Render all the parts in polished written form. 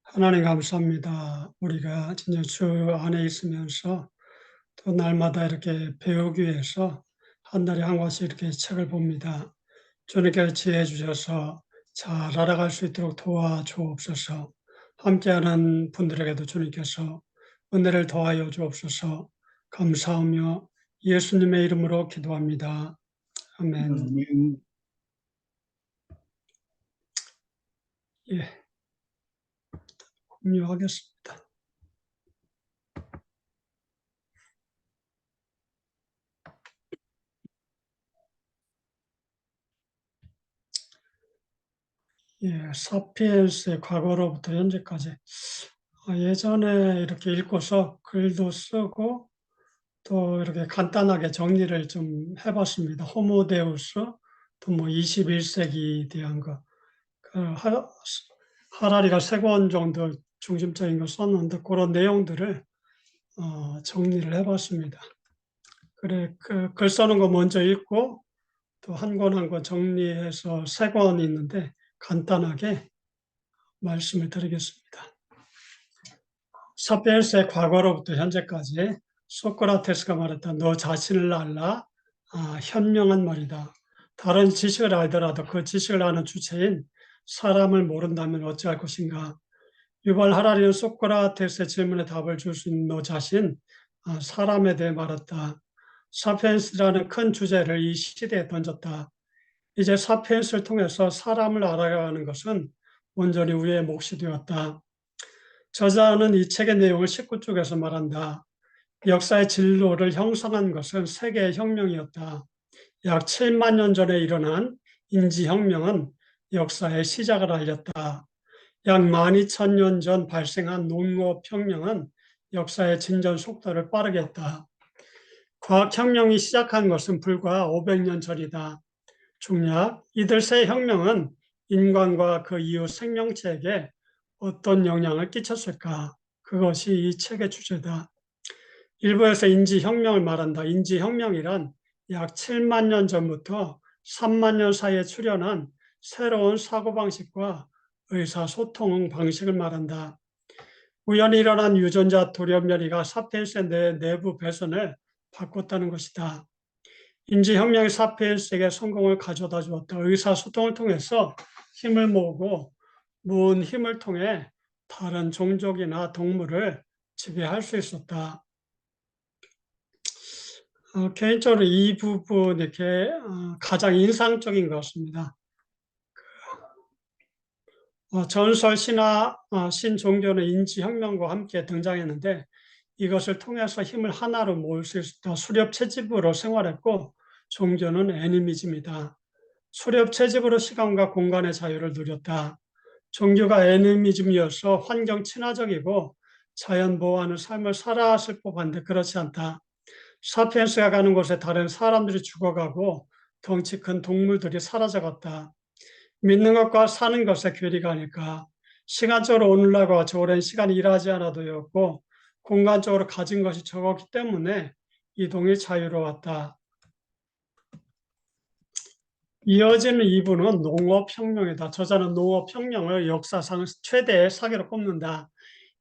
하나님 감사합니다. 우리가 진짜 주 안에 있으면서 또 날마다 이렇게 배우기 위해서 한 달에 한 권씩 이렇게 책을 봅니다. 주님께서 지혜 주셔서 잘 알아갈 수 있도록 도와주옵소서. 함께하는 분들에게도 주님께서 은혜를 더하여 주옵소서. 감사하며 예수님의 이름으로 기도합니다. 아멘. 아멘. 예, 공유하겠습니다. 예, 사피엔스의 과거로부터 현재까지. 예전에 이렇게 읽고서 글도 쓰고 또 이렇게 간단하게 정리를 좀 해봤습니다. 호모데우스, 또 뭐 21세기에 대한 거. 하라리가 3권 정도 중심적인 거 썼는데 그런 내용들을 정리를 해봤습니다. 그래, 글 써는 거 먼저 읽고 또 한 권 한 권 정리해서 3권이 있는데 간단하게 말씀을 드리겠습니다. 사피엔스의 과거로부터 현재까지 소크라테스가 말했다. 너 자신을 알라. 현명한 말이다. 다른 지식을 알더라도 그 지식을 아는 주체인 사람을 모른다면 어찌할 것인가. 유발 하라리는 소크라테스의 질문에 답을 줄 수 있는 너 자신, 사람에 대해 말했다. 사피엔스라는 큰 주제를 이 시대에 던졌다. 이제 사피엔스를 통해서 사람을 알아가는 것은 온전히 우리의 몫이 되었다. 저자는 이 책의 내용을 19쪽에서 말한다. 역사의 진로를 형성한 것은 세계의 혁명이었다. 약 7만 년 전에 일어난 인지혁명은 역사의 시작을 알렸다. 약 12,000년 전 발생한 농업혁명은 역사의 진전 속도를 빠르게 했다. 과학혁명이 시작한 것은 불과 500년 전이다. 중략, 이들 세 혁명은 인간과 그 이후 생명체에게 어떤 영향을 끼쳤을까? 그것이 이 책의 주제다. 일부에서 인지혁명을 말한다. 인지혁명이란 약 7만 년 전부터 3만 년 사이에 출현한 새로운 사고방식과 의사소통 방식을 말한다. 우연히 일어난 유전자 돌연변이가 사피엔스의 내부 배선을 바꿨다는 것이다. 인지혁명이 사피엔스에게 성공을 가져다 주었다. 의사소통을 통해서 힘을 모으고 모은 힘을 통해 다른 종족이나 동물을 지배할 수 있었다. 개인적으로 이 부분 이렇게 가장 인상적인 것 같습니다. 전설 신화 신종교는 인지혁명과 함께 등장했는데 이것을 통해서 힘을 하나로 모을 수 있었다. 수렵 채집으로 생활했고 종교는 애니미즘이다. 수렵 채집으로 시간과 공간의 자유를 누렸다. 종교가 애니미즘이어서 환경 친화적이고 자연 보호하는 삶을 살아왔을 법한데 그렇지 않다. 사피엔스가 가는 곳에 다른 사람들이 죽어가고 덩치 큰 동물들이 사라져갔다. 믿는 것과 사는 것의 괴리가 아닐까. 시간적으로 오늘날과 같이 오랜 시간 일하지 않아도였고 공간적으로 가진 것이 적었기 때문에 이동이 자유로웠다. 이어지는 2부는 농업혁명이다. 저자는 농업혁명을 역사상 최대의 사기로 꼽는다.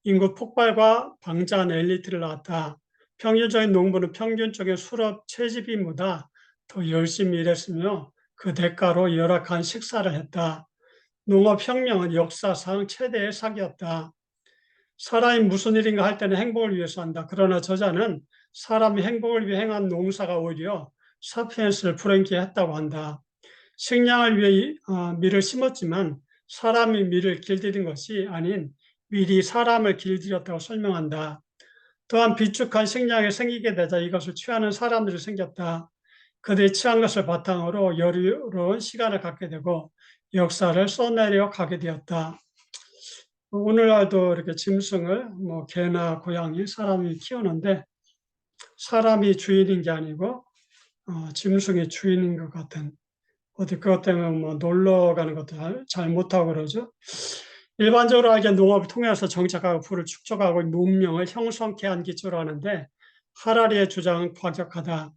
인구 폭발과 방자한 엘리트를 낳았다. 평균적인 농부는 평균적인 수렵 채집인보다 더 열심히 일했으며 그 대가로 열악한 식사를 했다. 농업혁명은 역사상 최대의 사기였다. 사람이 무슨 일인가 할 때는 행복을 위해서 한다. 그러나 저자는 사람이 행복을 위해 행한 농사가 오히려 사피엔스를 불행케 했다고 한다. 식량을 위해 밀을 심었지만 사람이 밀을 길들인 것이 아닌 밀이 사람을 길들였다고 설명한다. 또한 비축한 식량이 생기게 되자 이것을 취하는 사람들이 생겼다. 그들이 취한 것을 바탕으로 여유로운 시간을 갖게 되고 역사를 써내려 가게 되었다. 오늘날도 이렇게 짐승을 뭐 개나 고양이 사람이 키우는데 사람이 주인인 게 아니고 짐승이 주인인 것 같은 어디 그것 때문에 뭐 놀러 가는 것도 잘 못하고 그러죠. 일반적으로 알게 농업을 통해서 정착하고 부를 축적하고 문명을 형성케 한 기초로 하는데 하라리의 주장은 과격하다.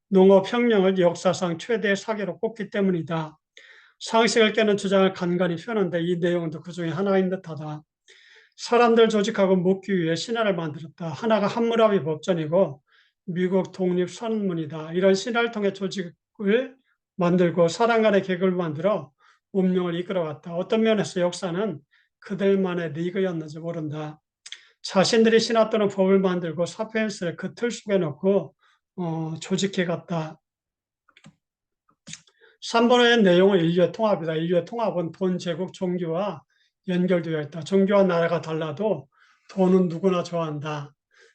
농업혁명을 역사상 최대의 사기로 꼽기 때문이다. 상식을 깨는 주장을 간간히 펴는데 이 내용도 그 중에 하나인 듯하다. 사람들 조직하고 묶기 위해 신화를 만들었다. 하나가 함무라비 법전이고 미국 독립선언문이다. 이런 신화를 통해 조직을 만들고 사람 간의 계급을 만들어 운명을 이끌어갔다. 어떤 면에서 역사는 그들만의 리그였는지 모른다. 자신들이 신화 또는 법을 만들고 사피엔스를 그 틀 속에 넣고 조직해갔다. 3번의 내용은 인류의 통합이다. 인류의 통합은 돈, 제국, 종교와 연결되어 있다. 종교와 나라가 달라도 돈은 누구나 좋아한다.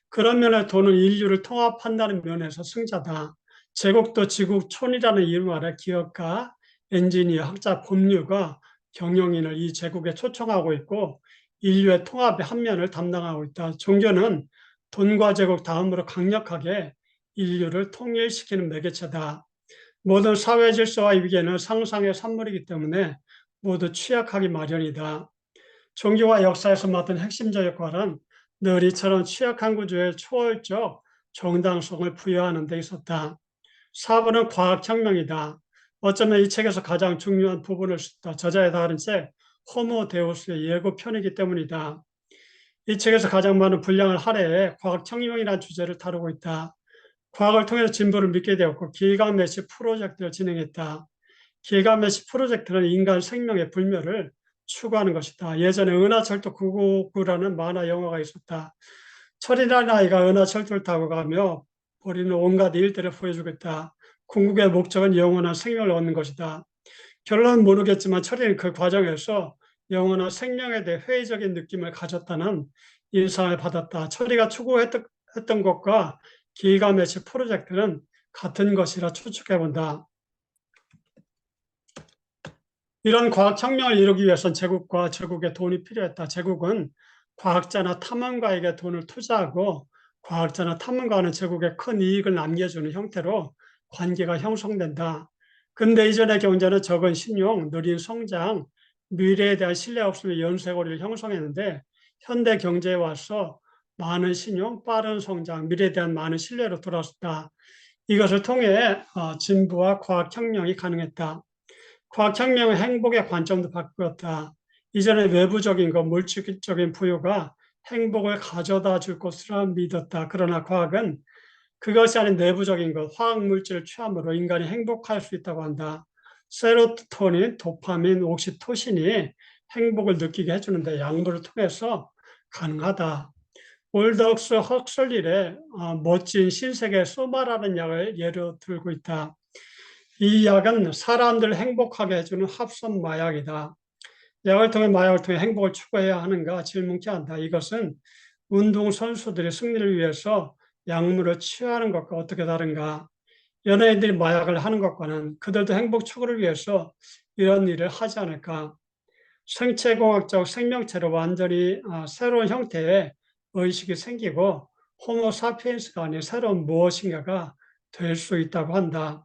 그런 면에 돈은 인류를 통합한다는 면에서 승자다. 제국도 지국촌이라는 이름 아래 기업가, 엔지니어, 학자, 법률가, 경영인을 이 제국에 초청하고 있고 인류의 통합의 한 면을 담당하고 있다. 종교는 돈과 제국 다음으로 강력하게 인류를 통일시키는 매개체다. 모든 사회 질서와 위계는 상상의 산물이기 때문에 모두 취약하기 마련이다. 종교와 역사에서 맡은 핵심적 역할은 늘 이처럼 취약한 구조의 초월적 정당성을 부여하는 데 있었다. 4번은 과학혁명이다. 어쩌면 이 책에서 가장 중요한 부분을 썼다. 저자의 다른 책 호모 데우스의 예고편이기 때문이다. 이 책에서 가장 많은 분량을 할애해 과학혁명이라는 주제를 다루고 있다. 과학을 통해서 진보를 믿게 되었고 길가메시 프로젝트를 진행했다. 길가메시 프로젝트는 인간 생명의 불멸을 추구하는 것이다. 예전에 은하철도 999라는 만화 영화가 있었다. 철이라는 아이가 은하철도를 타고 가며 우리는 온갖 일들을 보여주겠다. 궁극의 목적은 영원한 생명을 얻는 것이다. 결론은 모르겠지만 철이는 그 과정에서 영원한 생명에 대해 회의적인 느낌을 가졌다는 인상을 받았다. 철이가 추구했던 것과 길가메시 프로젝트는 같은 것이라 추측해 본다. 이런 과학혁명을 이루기 위해선 제국과 제국의 돈이 필요했다. 제국은 과학자나 탐험가에게 돈을 투자하고 과학자나 탐험가는 제국에 큰 이익을 남겨주는 형태로 관계가 형성된다. 근대 이전의 경제는 적은 신용, 느린 성장, 미래에 대한 신뢰 없으면 연쇄고리를 형성했는데 현대 경제에 와서 많은 신용, 빠른 성장, 미래에 대한 많은 신뢰로 돌아섰다. 이것을 통해 진보와 과학혁명이 가능했다. 과학혁명은 행복의 관점도 바꾸었다. 이전에 외부적인 것, 물질적인 부여가 행복을 가져다 줄 것이라 믿었다. 그러나 과학은 그것이 아닌 내부적인 것, 화학물질을 취함으로 인간이 행복할 수 있다고 한다. 세로토닌, 도파민, 옥시토신이 행복을 느끼게 해주는데 약물을 통해서 가능하다. 올덕스 헉슬릴의 멋진 신세계 소마라는 약을 예로 들고 있다. 이 약은 사람들을 행복하게 해주는 합성 마약이다. 약을 통해 마약을 통해 행복을 추구해야 하는가 질문케 한다. 이것은 운동선수들이 승리를 위해서 약물을 취하는 것과 어떻게 다른가? 연예인들이 마약을 하는 것과는 그들도 행복 추구를 위해서 이런 일을 하지 않을까? 생체공학적 생명체로 완전히 새로운 형태의 의식이 생기고 호모사피엔스가 아닌 새로운 무엇인가가 될 수 있다고 한다.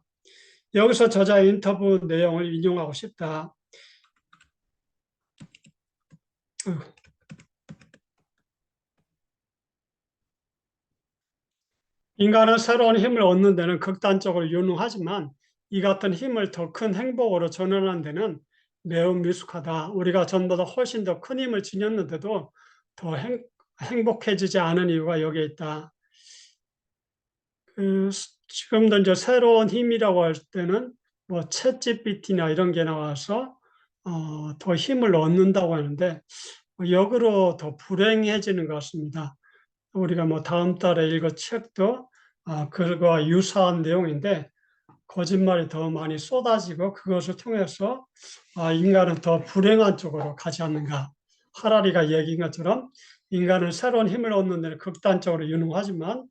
여기서 저자의 인터뷰 내용을 인용하고 싶다. 인간은 새로운 힘을 얻는 데는 극단적으로 유능하지만 이 같은 힘을 더 큰 행복으로 전환하는 데는 매우 미숙하다. 우리가 전보다 훨씬 더 큰 힘을 지녔는데도 더 행복해지지 않은 이유가 여기에 있다. 지금도 이제 새로운 힘이라고 할 때는 뭐 챗GPT나 이런 게 나와서 더 힘을 얻는다고 하는데 역으로 더 불행해지는 것 같습니다. 우리가 뭐 다음 달에 읽을 책도 그거와 유사한 내용인데 거짓말이 더 많이 쏟아지고 그것을 통해서 인간은 더 불행한 쪽으로 가지 않는가. 하라리가 얘기한 것처럼 인간은 새로운 힘을 얻는 데는 극단적으로 유능하지만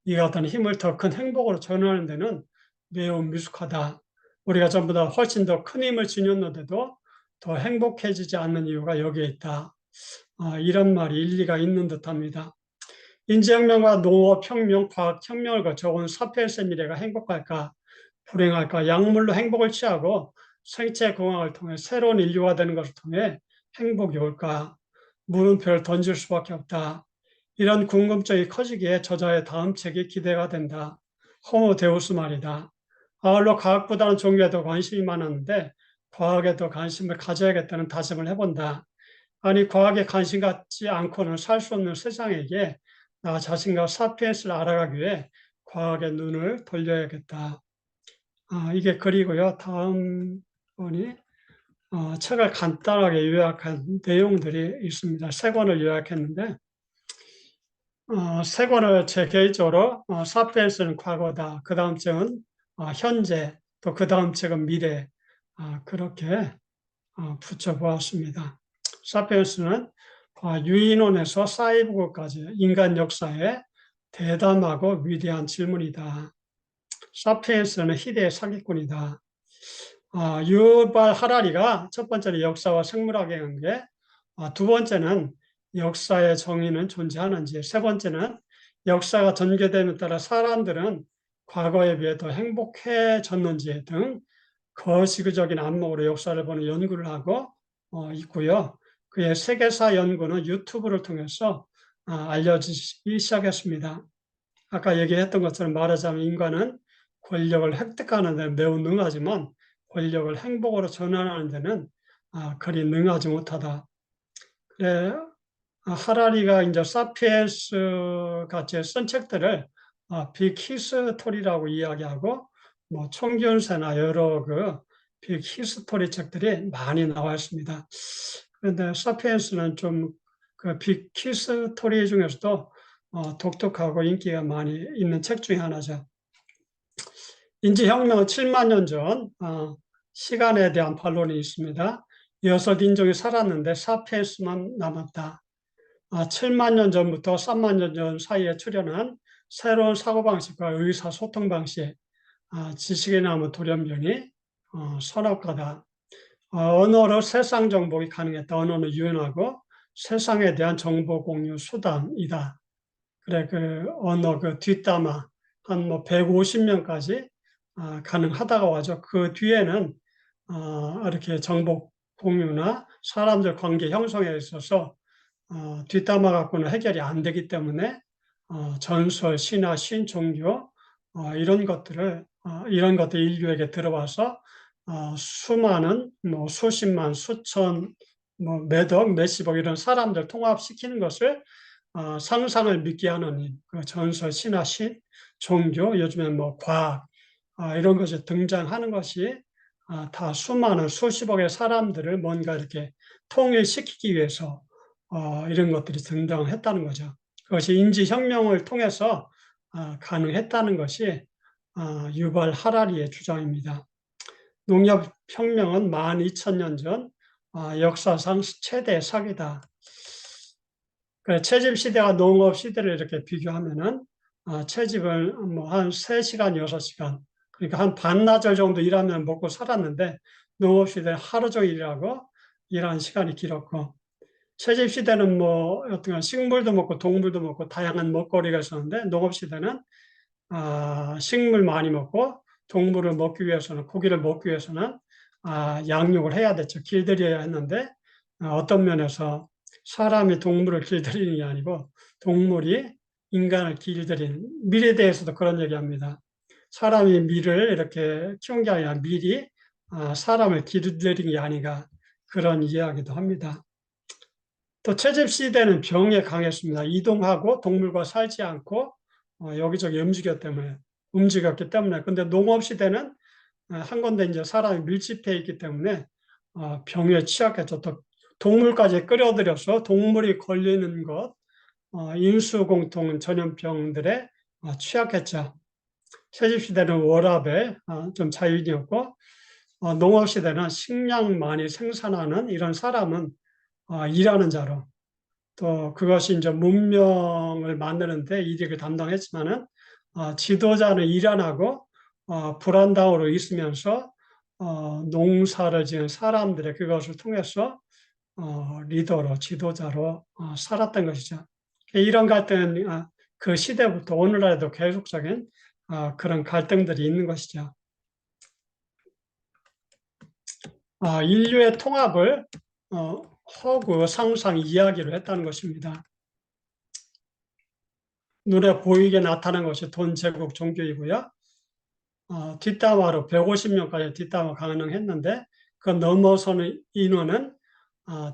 이 같은 힘을 더 큰 행복으로 전환하는 데는 매우 미숙하다. 우리가 전부 다 훨씬 더 큰 힘을 지녔는데도 더 행복해지지 않는 이유가 여기에 있다. 이런 말이 일리가 있는 듯합니다. 인지혁명과 농업혁명, 과학혁명을 거쳐 온 사피엔스 미래가 행복할까, 불행할까, 약물로 행복을 취하고 생체공학을 통해 새로운 인류가 되는 것을 통해 행복이 올까, 물음표를 던질 수밖에 없다. 이런 궁금증이 커지기에 저자의 다음 책이 기대가 된다. 호모 데우스 말이다. 아울러 과학보다는 종교에 더 관심이 많았는데 과학에 더 관심을 가져야겠다는 다짐을 해본다. 아니, 과학에 관심 갖지 않고는 살 수 없는 세상에게 나 자신과 사피엔스를 알아가기 위해 과학의 눈을 돌려야겠다. 이게 글이고요. 다음 번이 책을 간단하게 요약한 내용들이 있습니다. 세 권을 요약했는데, 세 권을 제 개인적으로 사피엔스는 과거다. 그 다음 책은 현재, 또 그 다음 책은 미래. 그렇게 붙여보았습니다. 사피엔스는 유인원에서 사이보그까지 인간 역사에 대담하고 위대한 질문이다. 사피엔스는 희대의 사기꾼이다. 유발 하라리가 첫 번째는 역사와 생물학의 관계, 두 번째는 역사의 정의는 존재하는지, 세 번째는 역사가 전개됨에 따라 사람들은 과거에 비해 더 행복해졌는지 등 거시기적인 안목으로 역사를 보는 연구를 하고 있고요. 그의 세계사 연구는 유튜브를 통해서 알려지기 시작했습니다. 아까 얘기했던 것처럼 말하자면 인간은 권력을 획득하는 데 매우 능하지만 권력을 행복으로 전환하는 데는 그리 능하지 못하다. 그래, 하라리가 이제 사피엔스 같이 쓴 책들을 빅히스토리라고 이야기하고 뭐 총균세나 여러 그 빅히스토리 책들이 많이 나와 있습니다. 그런데 사피엔스는 좀 그 빅히스토리 중에서도 독특하고 인기가 많이 있는 책 중에 하나죠. 인지혁명은 7만 년 전 시간에 대한 반론이 있습니다. 여섯 인종이 살았는데 사피엔스만 남았다. 7만 년 전부터 3만 년 전 사이에 출현한 새로운 사고방식과 의사소통 방식, 지식의 나무 돌연변이 선악과다. 언어로 세상 정복이 가능했다. 언어는 유연하고 세상에 대한 정보 공유 수단이다. 그래, 그 언어 그 뒷담화 한 뭐 150명까지 가능하다고 하죠. 그 뒤에는 이렇게 정보 공유나 사람들 관계 형성에 있어서 뒷담화 갖고는 해결이 안 되기 때문에 전설, 신화, 신종교 이런 것들 인류에게 들어와서 수많은 뭐 수십만, 수천, 뭐 몇억, 몇십억 이런 사람들 통합시키는 것을 상상을 믿게 하는 그 전설, 신화, 신, 종교, 요즘에 뭐 과학 이런 것이 등장하는 것이 다 수많은 수십억의 사람들을 뭔가 이렇게 통일시키기 위해서 이런 것들이 등장했다는 거죠. 그것이 인지혁명을 통해서 가능했다는 것이 유발 하라리의 주장입니다. 농협혁명은 12,000년 전 역사상 최대 사기다. 채집 시대와 농업 시대를 이렇게 비교하면은 채집을 뭐 한 3시간, 6시간 그러니까 한 반나절 정도 일하면 먹고 살았는데 농업 시대는 하루 종일 일하고 일하는 시간이 길었고 채집 시대는 뭐 어떤 식물도 먹고 동물도 먹고 다양한 먹거리가 있었는데 농업 시대는 식물 많이 먹고 동물을 먹기 위해서는 고기를 먹기 위해서는 양육을 해야 됐죠. 길들여야 했는데 어떤 면에서 사람이 동물을 길들이는 게 아니고 동물이 인간을 길들이는 밀에 대해서도 그런 얘기합니다. 사람이 밀을 이렇게 키운 게 아니라 밀이 사람을 길들인 게 아닌가 그런 이야기도 합니다. 또 채집 시대는 병에 강했습니다. 이동하고 동물과 살지 않고 여기저기 움직였기 때문에. 근데 농업 시대는 한 군데 이제 사람이 밀집해 있기 때문에 병에 취약했죠. 또 동물까지 끌어들여서 동물이 걸리는 것, 인수공통 전염병들에 취약했죠. 채집 시대는 워랍에 좀 자유인이었고 농업 시대는 식량 많이 생산하는 이런 사람은 일하는 자로 또 그것이 이제 문명을 만드는데 이익을 담당했지만은 지도자는 일 안 하고 불안당으로 있으면서 농사를 지은 사람들의 그것을 통해서 리더로 지도자로 살았던 것이죠. 이런 갈등은 그 시대부터 오늘날에도 계속적인 그런 갈등들이 있는 것이죠. 인류의 통합을 허구, 상상, 이야기로 했다는 것입니다. 눈에 보이게 나타난 것이 돈, 제국, 종교이고요. 뒷담화로 150명까지 뒷담화 가능했는데 그 넘어서는 인원은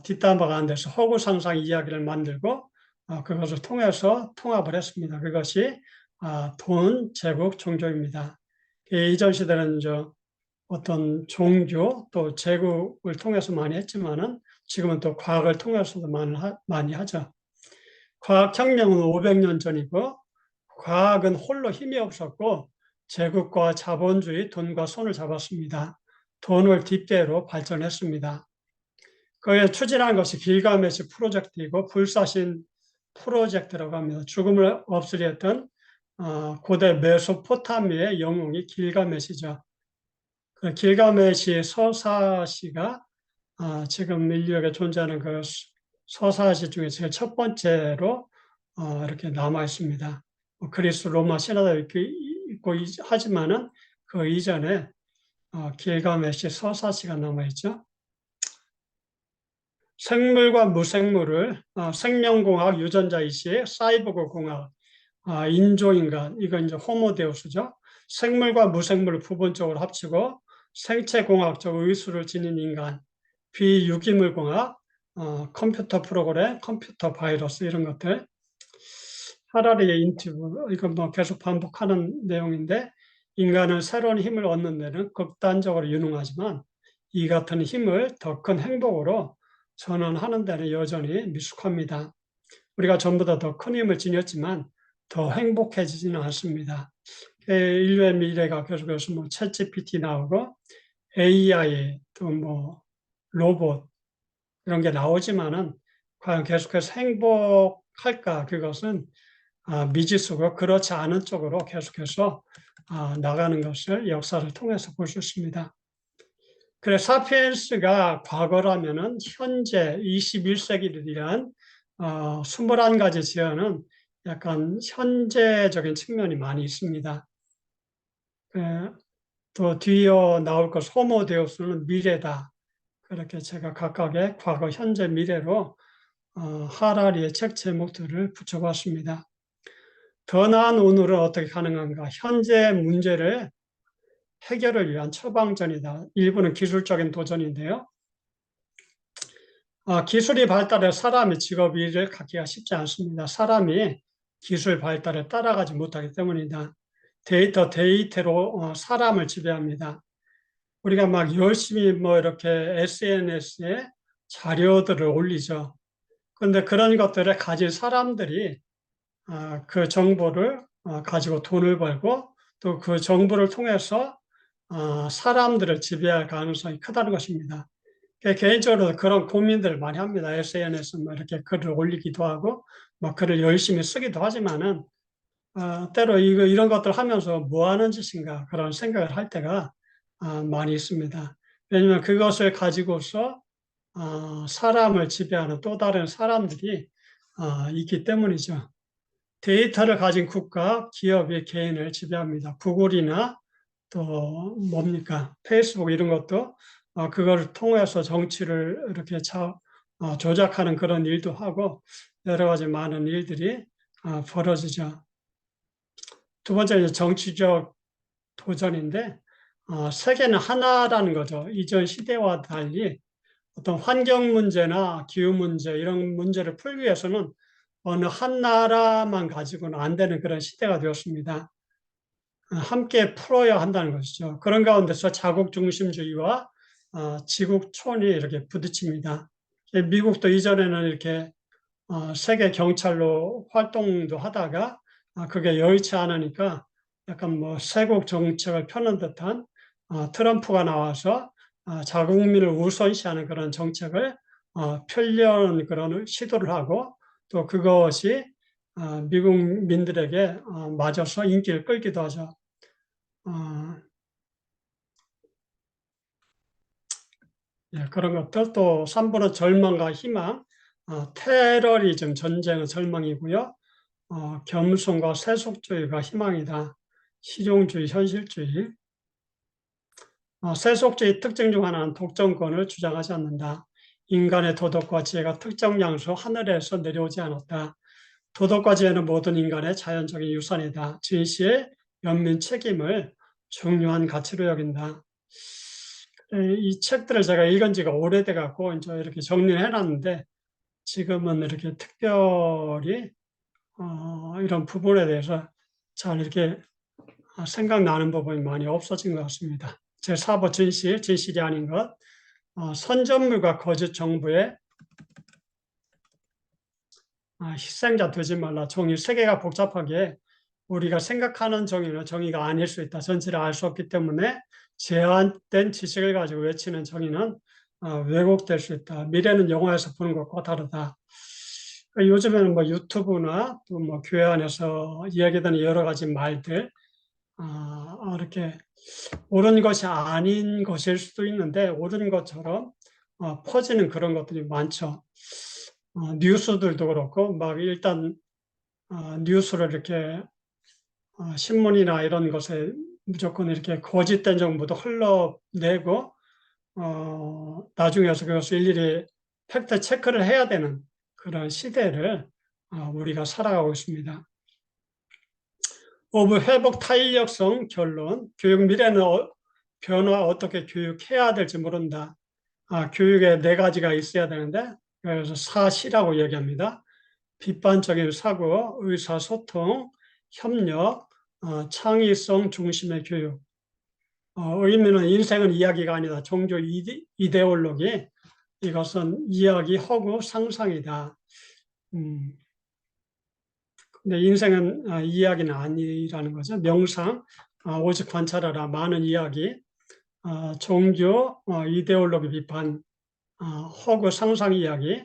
뒷담화가 안 돼서 허구상상 이야기를 만들고 그것을 통해서 통합을 했습니다. 그것이 돈, 제국, 종교입니다. 이전 시대는 어떤 종교 또 제국을 통해서 많이 했지만은 지금은 또 과학을 통해서도 많이 하죠. 과학혁명은 500년 전이고 과학은 홀로 힘이 없었고 제국과 자본주의, 돈과 손을 잡았습니다. 돈을 뒷배로 발전했습니다. 그에 추진한 것이 길가메시 프로젝트이고 불사신 프로젝트라고 합니다. 죽음을 없애려 했던 고대 메소포타미아의 영웅이 길가메시죠. 그 길가메시 서사시가 지금 인류에게 존재하는 그 서사시 중에 제일 첫 번째로 이렇게 남아 있습니다. 그리스 로마 신화도 있고 하지만은 그 이전에 길가메시 서사시가 남아 있죠. 생물과 무생물을 생명공학 유전자이시 사이보그 공학 인조인간 이건 이제 호모데우스죠. 생물과 무생물을 부분적으로 합치고 생체공학적 의수를 지닌 인간 비유기물공학 컴퓨터 프로그램 컴퓨터 바이러스 이런 것들 하라리의 인터뷰 이건 뭐 계속 반복하는 내용인데 인간은 새로운 힘을 얻는 데는 극단적으로 유능하지만 이 같은 힘을 더 큰 행복으로 전환하는 데는 여전히 미숙합니다. 우리가 전보다 더 큰 힘을 지녔지만 더 행복해지지는 않습니다. 인류의 미래가 계속해서 뭐 챗GPT 나오고 AI 또 뭐 로봇 이런 게 나오지만은 과연 계속해서 행복할까? 그것은 미지수고 그렇지 않은 쪽으로 계속해서 나가는 것을 역사를 통해서 볼 수 있습니다. 그래 사피엔스가 과거라면은 현재 21세기를 위한 21가지 제안은 약간 현재적인 측면이 많이 있습니다. 또 뒤이어 나올 것 호모데우스는 미래다. 그렇게 제가 각각의 과거, 현재, 미래로 하라리의 책 제목들을 붙여봤습니다. 더 나은 오늘은 어떻게 가능한가? 현재 문제를 해결을 위한 처방전이다. 일부는 기술적인 도전인데요. 기술이 발달해 사람이 직업 일을 갖기가 쉽지 않습니다. 사람이 기술 발달에 따라가지 못하기 때문이다. 데이터로 사람을 지배합니다. 우리가 막 열심히 뭐 이렇게 SNS에 자료들을 올리죠. 그런데 그런 것들을 가진 사람들이 그 정보를 가지고 돈을 벌고 또 그 정보를 통해서 사람들을 지배할 가능성이 크다는 것입니다. 개인적으로 그런 고민들을 많이 합니다. SNS 뭐 이렇게 글을 올리기도 하고, 막 글을 열심히 쓰기도 하지만은, 때로 이런 것들 하면서 뭐 하는 짓인가 그런 생각을 할 때가 많이 있습니다. 왜냐하면 그것을 가지고서 사람을 지배하는 또 다른 사람들이 있기 때문이죠. 데이터를 가진 국가, 기업이 개인을 지배합니다. 구글이나 또 뭡니까? 페이스북 이런 것도 그걸 통해서 정치를 이렇게 조작하는 그런 일도 하고 여러 가지 많은 일들이 벌어지죠. 두 번째는 정치적 도전인데 세계는 하나라는 거죠. 이전 시대와 달리 어떤 환경 문제나 기후 문제 이런 문제를 풀기 위해서는 어느 한 나라만 가지고는 안 되는 그런 시대가 되었습니다. 함께 풀어야 한다는 것이죠. 그런 가운데서 자국 중심주의와 지국촌이 이렇게 부딪힙니다. 미국도 이전에는 이렇게 세계 경찰로 활동도 하다가 그게 여의치 않으니까 약간 뭐 세국 정책을 펴는 듯한 트럼프가 나와서 자국민을 우선시하는 그런 정책을 펴려는 그런 시도를 하고 또 그것이 미국 민들에게 맞아서 인기를 끌기도 하죠. 예, 그런 것들 또 3번은 절망과 희망, 테러리즘, 전쟁은 절망이고요. 겸손과 세속주의가 희망이다. 실용주의, 현실주의. 세속주의 특징 중 하나는 독점권을 주장하지 않는다. 인간의 도덕과 지혜가 특정 양수 하늘에서 내려오지 않았다. 도덕과 지혜는 모든 인간의 자연적인 유산이다. 진시의 연민 책임을 중요한 가치로 여긴다. 이 책들을 제가 읽은 지가 오래돼 갖고 이제 이렇게 정리를 해놨는데 지금은 이렇게 특별히 이런 부분에 대해서 잘 이렇게 생각나는 부분이 많이 없어진 것 같습니다. 제4부 진실이 아닌 것, 선전물과 거짓 정부의 희생자 되지 말라. 정의 세계가 복잡하게 우리가 생각하는 정의는 정의가 아닐 수 있다. 전체를 알 수 없기 때문에 제한된 지식을 가지고 외치는 정의는 왜곡될 수 있다. 미래는 영화에서 보는 것과 다르다. 요즘에는 뭐 유튜브나 또 뭐 교회 안에서 이야기되는 여러 가지 말들, 이렇게 옳은 것이 아닌 것일 수도 있는데 옳은 것처럼 퍼지는 그런 것들이 많죠. 뉴스들도 그렇고 막 일단 뉴스를 이렇게 신문이나 이런 것에 무조건 이렇게 거짓된 정보도 흘러내고 나중에 서 그것을 일일이 팩트 체크를 해야 되는 그런 시대를 우리가 살아가고 있습니다. 오브 회복 탄력성 결론 교육 미래는 변화 어떻게 교육해야 될지 모른다. 교육에 네 가지가 있어야 되는데 그래서 사시라고 얘기합니다. 비판적인 사고, 의사소통, 협력, 창의성 중심의 교육. 의미는 인생은 이야기가 아니다. 종교 이데올로기. 이것은 이야기, 허구, 상상이다. 근데 인생은 이야기는 아니라는 거죠. 명상, 오직 관찰하라. 많은 이야기, 종교, 이데올로기 비판, 허구, 상상 이야기,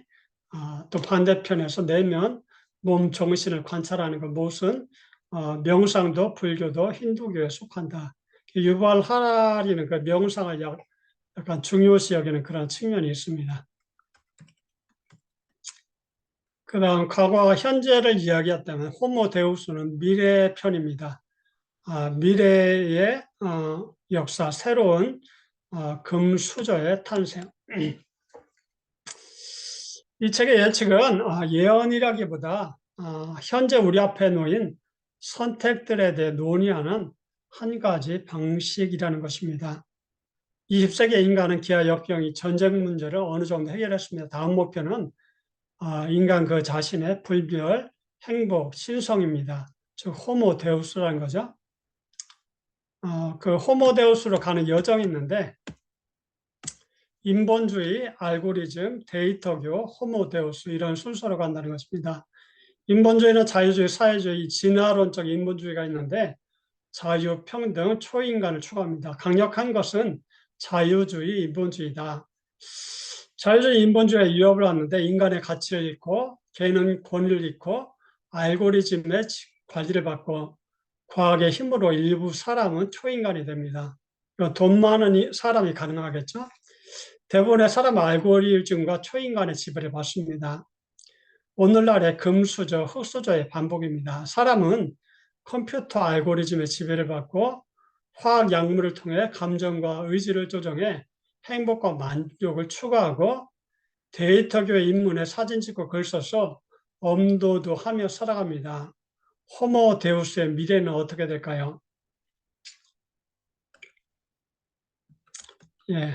또 반대편에서 내면, 몸, 정신을 관찰하는 것, 무엇은 명상도 불교도 힌두교에 속한다. 유발 하라리는 그 명상을 약간 중요시 여기는 그런 측면이 있습니다. 그 다음 과거와 현재를 이야기했다면 호모 데우스는 미래 편입니다. 미래의 역사, 새로운 금수저의 탄생. 이 책의 예측은 예언이라기보다 현재 우리 앞에 놓인 선택들에 대해 논의하는 한 가지 방식이라는 것입니다. 20세기 인간은 기아 역경이 전쟁 문제를 어느 정도 해결했습니다. 다음 목표는 인간 그 자신의 불별, 행복, 신성입니다. 즉 호모 데우스라는 거죠. 그 호모 데우스로 가는 여정이 있는데 인본주의, 알고리즘, 데이터교, 호모 데우스 이런 순서로 간다는 것입니다. 인본주의는 자유주의, 사회주의, 진화론적 인본주의가 있는데 자유, 평등, 초인간을 추구합니다. 강력한 것은 자유주의, 인본주의다. 자유주의 인본주의가 위협을 하는데 인간의 가치를 잃고 개인은 권위를 잃고 알고리즘의 관리를 받고 과학의 힘으로 일부 사람은 초인간이 됩니다. 돈 많은 사람이 가능하겠죠? 대부분의 사람은 알고리즘과 초인간의 지배를 받습니다. 오늘날의 금수저, 흑수저의 반복입니다. 사람은 컴퓨터 알고리즘의 지배를 받고 화학 약물을 통해 감정과 의지를 조정해 행복과 만족을 추구하고 데이터교의 인문에 사진 찍고 글 써서 엄도도 하며 살아갑니다. 호모 데우스의 미래는 어떻게 될까요? 예,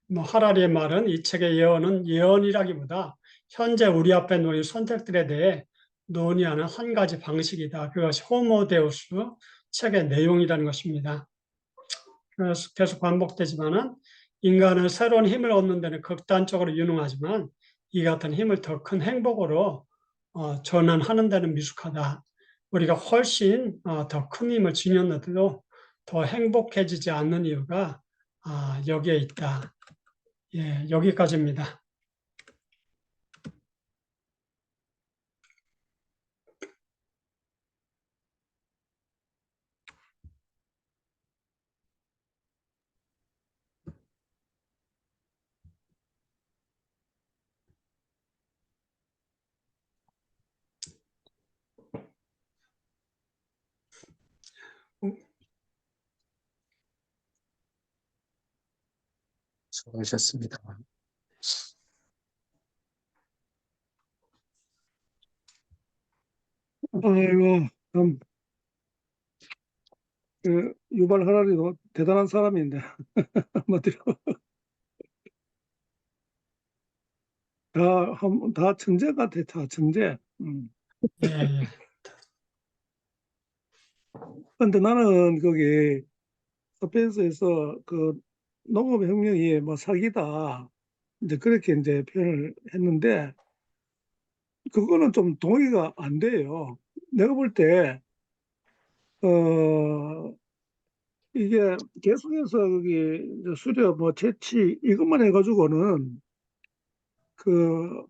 뭐 하라리의 말은 이 책의 예언은 예언이라기보다 현재 우리 앞에 놓인 선택들에 대해 논의하는 한 가지 방식이다. 그것이 호모 데우스 책의 내용이라는 것입니다. 그래서 계속 반복되지만은 인간은 새로운 힘을 얻는 데는 극단적으로 유능하지만 이 같은 힘을 더 큰 행복으로 전환하는 데는 미숙하다. 우리가 훨씬 더 큰 힘을 지녔는데도 더 행복해지지 않는 이유가 여기에 있다. 예, 여기까지입니다. 수고하셨습니다. 아이고, 참, 유발 하라리도 대단한 사람인데 한마디로 다 천재 같아, 다 천재. 예, 예, 근데 나는 거기 스페이스에서 그 농업혁명이 뭐 사기다 이제 그렇게 이제 표현을 했는데 그거는 좀 동의가 안 돼요. 내가 볼 때, 이게 계속해서 거기 이제 수렵, 뭐 채취, 이것만 해가지고는 그,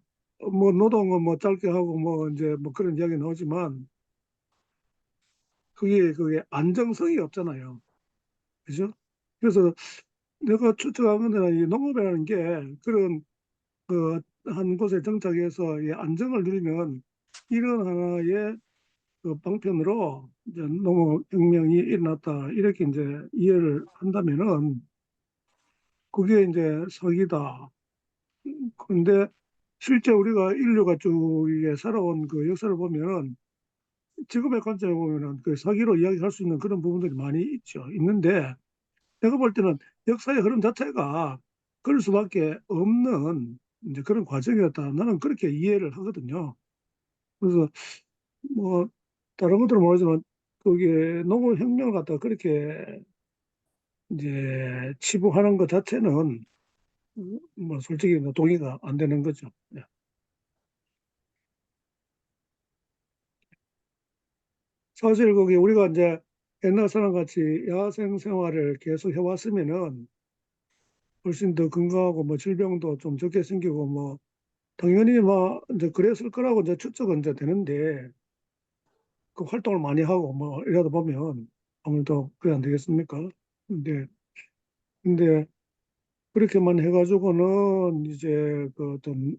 뭐 노동은 뭐 짧게 하고 뭐 이제 뭐 그런 이야기 나오지만 그게 안정성이 없잖아요. 그죠? 그래서 내가 추측하는 데는 이 농업이라는 게 그런 그 한 곳에 정착해서 이 안정을 누리면 이런 하나의 그 방편으로 이제 농업혁명이 일어났다 이렇게 이제 이해를 한다면은 그게 이제 사기다. 그런데 실제 우리가 인류가 쭉 이게 살아온 그 역사를 보면은 지금의 관점에 보면은 그 사기로 이야기할 수 있는 그런 부분들이 많이 있죠. 있는데 내가 볼 때는 역사의 흐름 자체가 그럴 수밖에 없는 이제 그런 과정이었다. 나는 그렇게 이해를 하거든요. 그래서 뭐 다른 것들은 모르지만 그게 농업혁명을 갖다가 그렇게 이제 치부하는 것 자체는 뭐 솔직히 뭐 동의가 안 되는 거죠. 네. 사실 거기 우리가 이제 옛날 사람 같이 야생 생활을 계속 해왔으면은 훨씬 더 건강하고 뭐 질병도 좀 적게 생기고 뭐 당연히 뭐 이제 그랬을 거라고 이제 추측은 이제 되는데 그 활동을 많이 하고 뭐 이러다 보면 아무래도 그래 안 되겠습니까? 근데 그렇게만 해가지고는 이제 그 어떤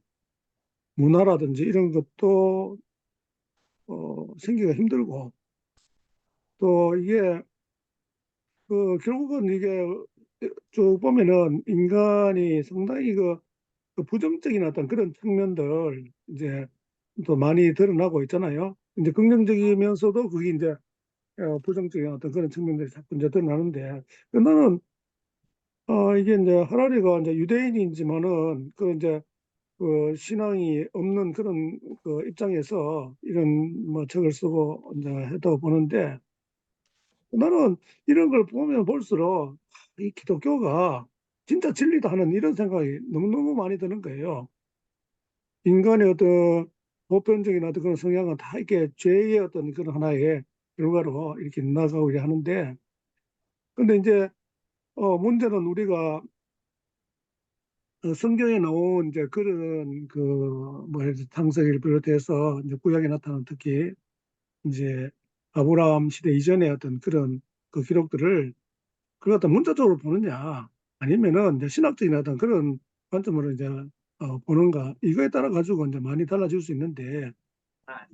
문화라든지 이런 것도 생기가 힘들고 또 이게 그 결국은 이게 쭉 보면은 인간이 상당히 그 부정적인 어떤 그런 측면들 이제 또 많이 드러나고 있잖아요. 이제 긍정적이면서도 그게 이제 부정적인 어떤 그런 측면들이 자꾸 이제 드러나는데 나는 이게 이제 하라리가 이제 유대인이지만은 그 이제 그 신앙이 없는 그런 그 입장에서 이런 뭐 책을 쓰고 이제 했다고 보는데 나는 이런 걸 보면 볼수록 이 기독교가 진짜 진리다 하는 이런 생각이 너무너무 많이 드는 거예요. 인간의 어떤 보편적인 어떤 그런 성향은 다 이렇게 죄의 어떤 그런 하나의 결과로 이렇게 나가고 하는데 근데 이제 문제는 우리가 성경에 나온 이제 그런 그뭐 창세기를 비롯해서 이제 구약에 나타난 특히 이제 아브라함 시대 이전의 어떤 그런 그 기록들을 그걸 갖다 문자적으로 보느냐 아니면은 이제 신학적인 어떤 그런 관점으로 이제 보는가 이거에 따라 가지고 이제 많이 달라질 수 있는데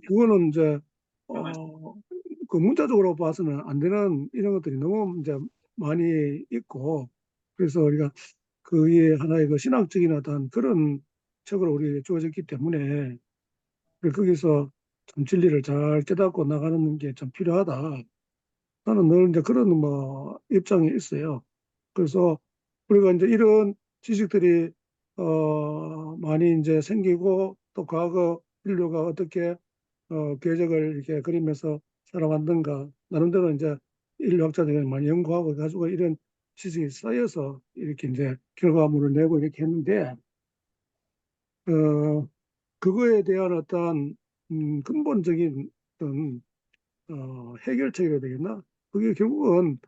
그거는 이제 어, 그 문자적으로 봐서는 안 되는 이런 것들이 너무 이제 많이 있고 그래서 우리가 그게 하나의 그 신학적인 어떤 그런 책으로 우리 주어졌기 때문에 거기서 참 진리를 잘 깨닫고 나가는 게 좀 필요하다. 나는 늘 이제 그런 뭐 입장이 있어요. 그래서 우리가 이제 이런 지식들이 많이 이제 생기고 또 과거 인류가 어떻게 궤적을 이렇게 그리면서 살아왔는가 나름대로 이제 인류학자들이 많이 연구하고 가지고 이런 지식이 쌓여서 이렇게 이제 결과물을 내고 이렇게 했는데 어, 그거에 대한 어떤 근본적인 어떤 해결책이라 되겠나? 그게 결국은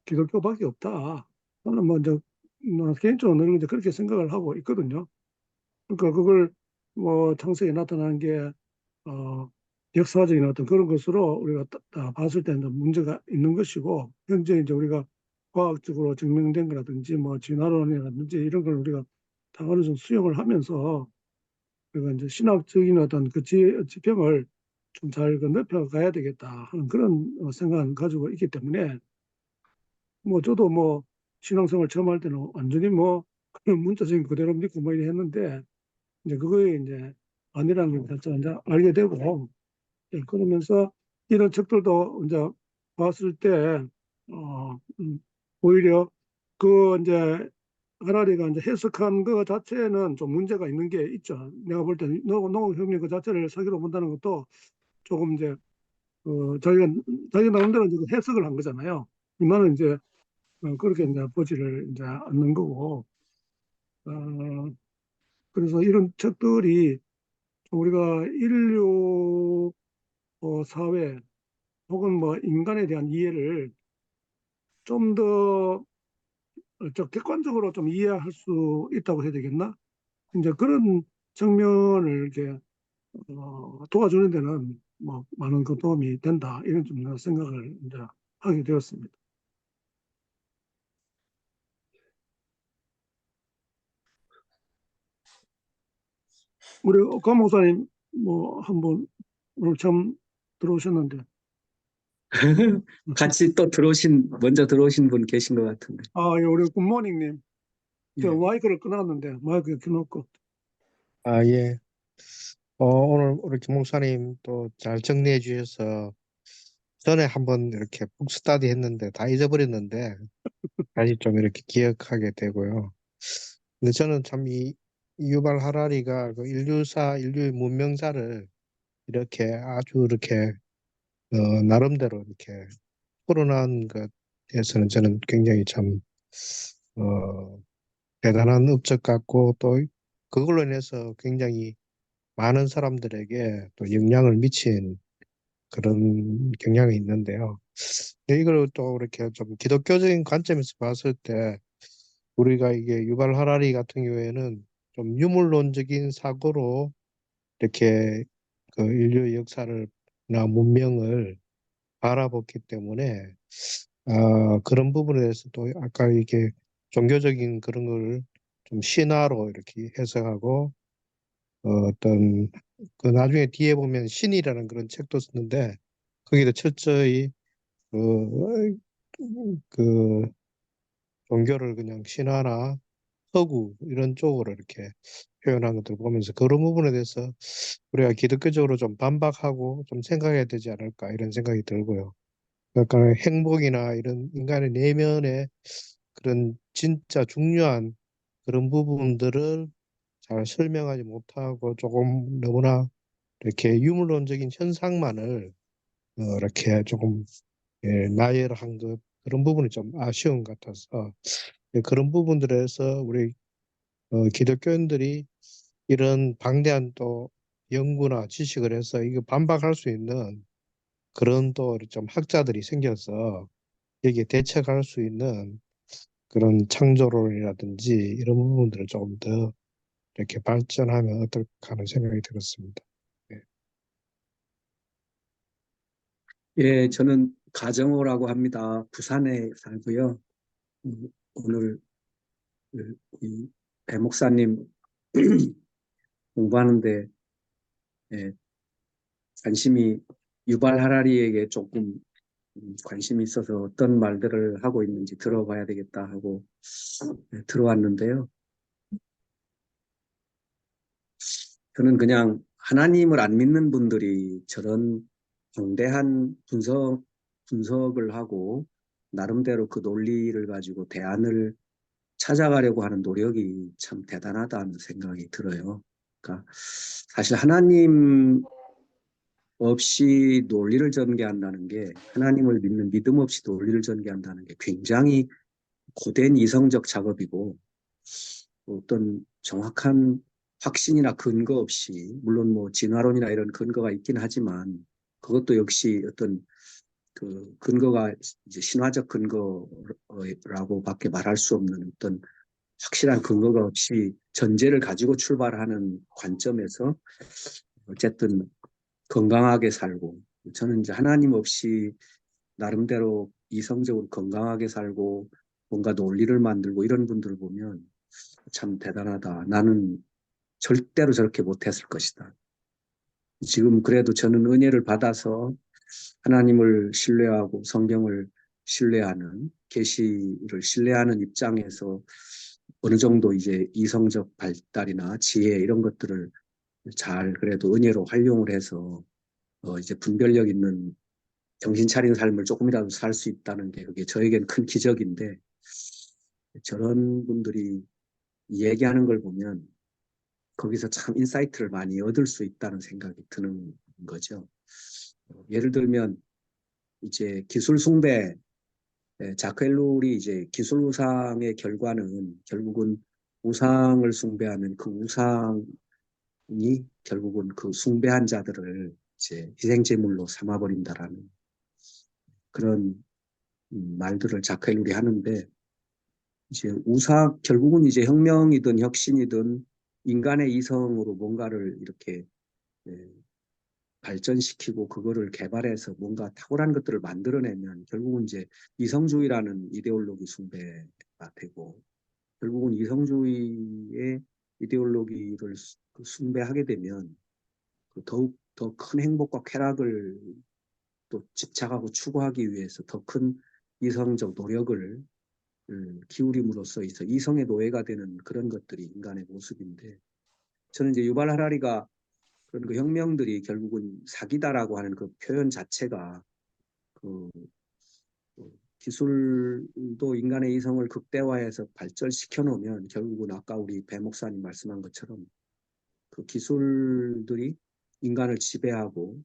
기독교밖에 없다. 나는 먼저 개인적으로 이제 그렇게 생각을 하고 있거든요. 그러니까 그걸 뭐 창세기에 나타난 게 어, 역사적인 어떤 그런 것으로 우리가 다 봤을 때는 문제가 있는 것이고 현재 이제 우리가 과학적으로 증명된 거라든지 뭐 진화론이라든지 이런 걸 우리가 다 어느 정도 수용을 하면서 우리가 이제 신학적인 어떤 그 지평을 좀 잘 넓혀 가야 되겠다 하는 그런 생각을 가지고 있기 때문에 뭐 저도 뭐 신앙생활 처음 할 때는 완전히 뭐 그런 문자적인 그대로 믿고 뭐 이래 했는데 이제 그거에 이제 아니라는 걸 이제 알게 되고 예, 그러면서 이런 책들도 이제 봤을 때 어, 음, 오히려 그 이제 하라리가 이제 해석한 그 자체는 좀 문제가 있는 게 있죠. 내가 볼 때는 농업혁명 그 자체를 사기로 본다는 것도 조금 이제 자기 나름대로 이제 해석을 한 거잖아요. 이만은 이제 그렇게 이제 보지를 이제 않는 거고. 어, 그래서 이런 책들이 우리가 인류 사회 혹은 뭐 인간에 대한 이해를 좀 더 객관적으로 좀 이해할 수 있다고 해야 되겠나? 이제 그런 측면을 이렇게 도와주는 데는 뭐 많은 그 도움이 된다 이런 좀 생각을 이제 하게 되었습니다. 우리 강 목사님 뭐 한번 오늘 처음 들어오셨는데 같이 또 먼저 들어오신 분 계신 것 같은데. 예, 우리 굿모닝님 저 예. 마이크를 끊었는데 마이크 켜놓고 예. 오늘 우리 김 목사님 또 잘 정리해 주셔서 전에 한번 이렇게 북스타디 했는데 다 잊어버렸는데 다시 좀 이렇게 기억하게 되고요. 근데 저는 참 유발 하라리가 그 인류의 문명사를 이렇게 아주 이렇게 나름대로 이렇게 풀어난 것에서는 저는 굉장히 참 어, 대단한 업적 같고 또 그걸로 인해서 굉장히 많은 사람들에게 또 영향을 미친 그런 경향이 있는데요. 근데 이걸 또 이렇게 좀 기독교적인 관점에서 봤을 때 우리가 이게 유발 하라리 같은 경우에는 좀 유물론적인 사고로 이렇게 그 인류의 역사를나 문명을 바라봤기 때문에 그런 부분에 대해서 또 아까 이게 종교적인 그런 걸 좀 신화로 이렇게 해석하고 어떤 그 나중에 뒤에 보면 신이라는 그런 책도 쓰는데 거기도 철저히 그, 그 종교를 그냥 신화나 서구 이런 쪽으로 이렇게 표현한 것들을 보면서 그런 부분에 대해서 우리가 기독교적으로 좀 반박하고 좀 생각해야 되지 않을까 이런 생각이 들고요. 그러니까 행복이나 이런 인간의 내면의 그런 진짜 중요한 그런 부분들을 잘 설명하지 못하고 조금 너무나 이렇게 유물론적인 현상만을 이렇게 조금 나열한 것 그런 부분이 좀 아쉬운 것 같아서 그런 부분들에서 우리 기독교인들이 이런 방대한 또 연구나 지식을 해서 이거 반박할 수 있는 그런 또 좀 학자들이 생겨서 여기에 대책할 수 있는 그런 창조론이라든지 이런 부분들을 조금 더 이렇게 발전하면 어떨까 하는 생각이 들었습니다. 네. 예, 저는 가정호라고 합니다. 부산에 살고요. 오늘 이 배 목사님 공부하는데 예, 관심이 유발 하라리에게 조금 관심이 있어서 어떤 말들을 하고 있는지 들어봐야 되겠다 하고 들어왔는데요. 저는 그냥 하나님을 안 믿는 분들이 저런 방대한 분석을 하고 나름대로 그 논리를 가지고 대안을 찾아가려고 하는 노력이 참 대단하다는 생각이 들어요. 그러니까 사실 하나님 없이 논리를 전개한다는 게 하나님을 믿는 믿음 없이 논리를 전개한다는 게 굉장히 고된 이성적 작업이고 어떤 정확한 확신이나 근거 없이 물론 뭐 진화론이나 이런 근거가 있긴 하지만 그것도 역시 어떤 그 근거가 이제 신화적 근거라고밖에 말할 수 없는 어떤 확실한 근거가 없이 전제를 가지고 출발하는 관점에서 어쨌든 건강하게 살고 저는 이제 하나님 없이 나름대로 이성적으로 건강하게 살고 뭔가 논리를 만들고 이런 분들을 보면 참 대단하다. 나는 절대로 저렇게 못했을 것이다. 지금 그래도 저는 은혜를 받아서 하나님을 신뢰하고 성경을 신뢰하는 계시를 신뢰하는 입장에서 어느 정도 이제 이성적 발달이나 지혜 이런 것들을 잘 그래도 은혜로 활용을 해서 이제 분별력 있는 정신 차린 삶을 조금이라도 살 수 있다는 게 그게 저에겐 큰 기적인데 저런 분들이 얘기하는 걸 보면 거기서 참 인사이트를 많이 얻을 수 있다는 생각이 드는 거죠. 예를 들면 이제 기술 숭배, 자크 엘룰이 이제 기술 우상의 결과는 결국은 우상을 숭배하면 그 우상이 결국은 그 숭배한 자들을 이제 희생제물로 삼아버린다라는 그런 말들을 자크 엘룰이 하는데, 이제 결국은 이제 혁명이든 혁신이든 인간의 이성으로 뭔가를 이렇게 예, 발전시키고 그거를 개발해서 뭔가 탁월한 것들을 만들어내면 결국은 이제 이성주의라는 이데올로기 숭배가 되고, 결국은 이성주의의 이데올로기를 숭배하게 되면 그 더욱 더 큰 행복과 쾌락을 또 집착하고 추구하기 위해서 더 큰 이성적 노력을 기울임으로써 있어 이성의 노예가 되는 그런 것들이 인간의 모습인데, 저는 이제 유발 하라리가 그런 그 혁명들이 결국은 사기다라고 하는 그 표현 자체가 그 기술도 인간의 이성을 극대화해서 발전시켜 놓으면 결국은 아까 우리 배 목사님 말씀한 것처럼 그 기술들이 인간을 지배하고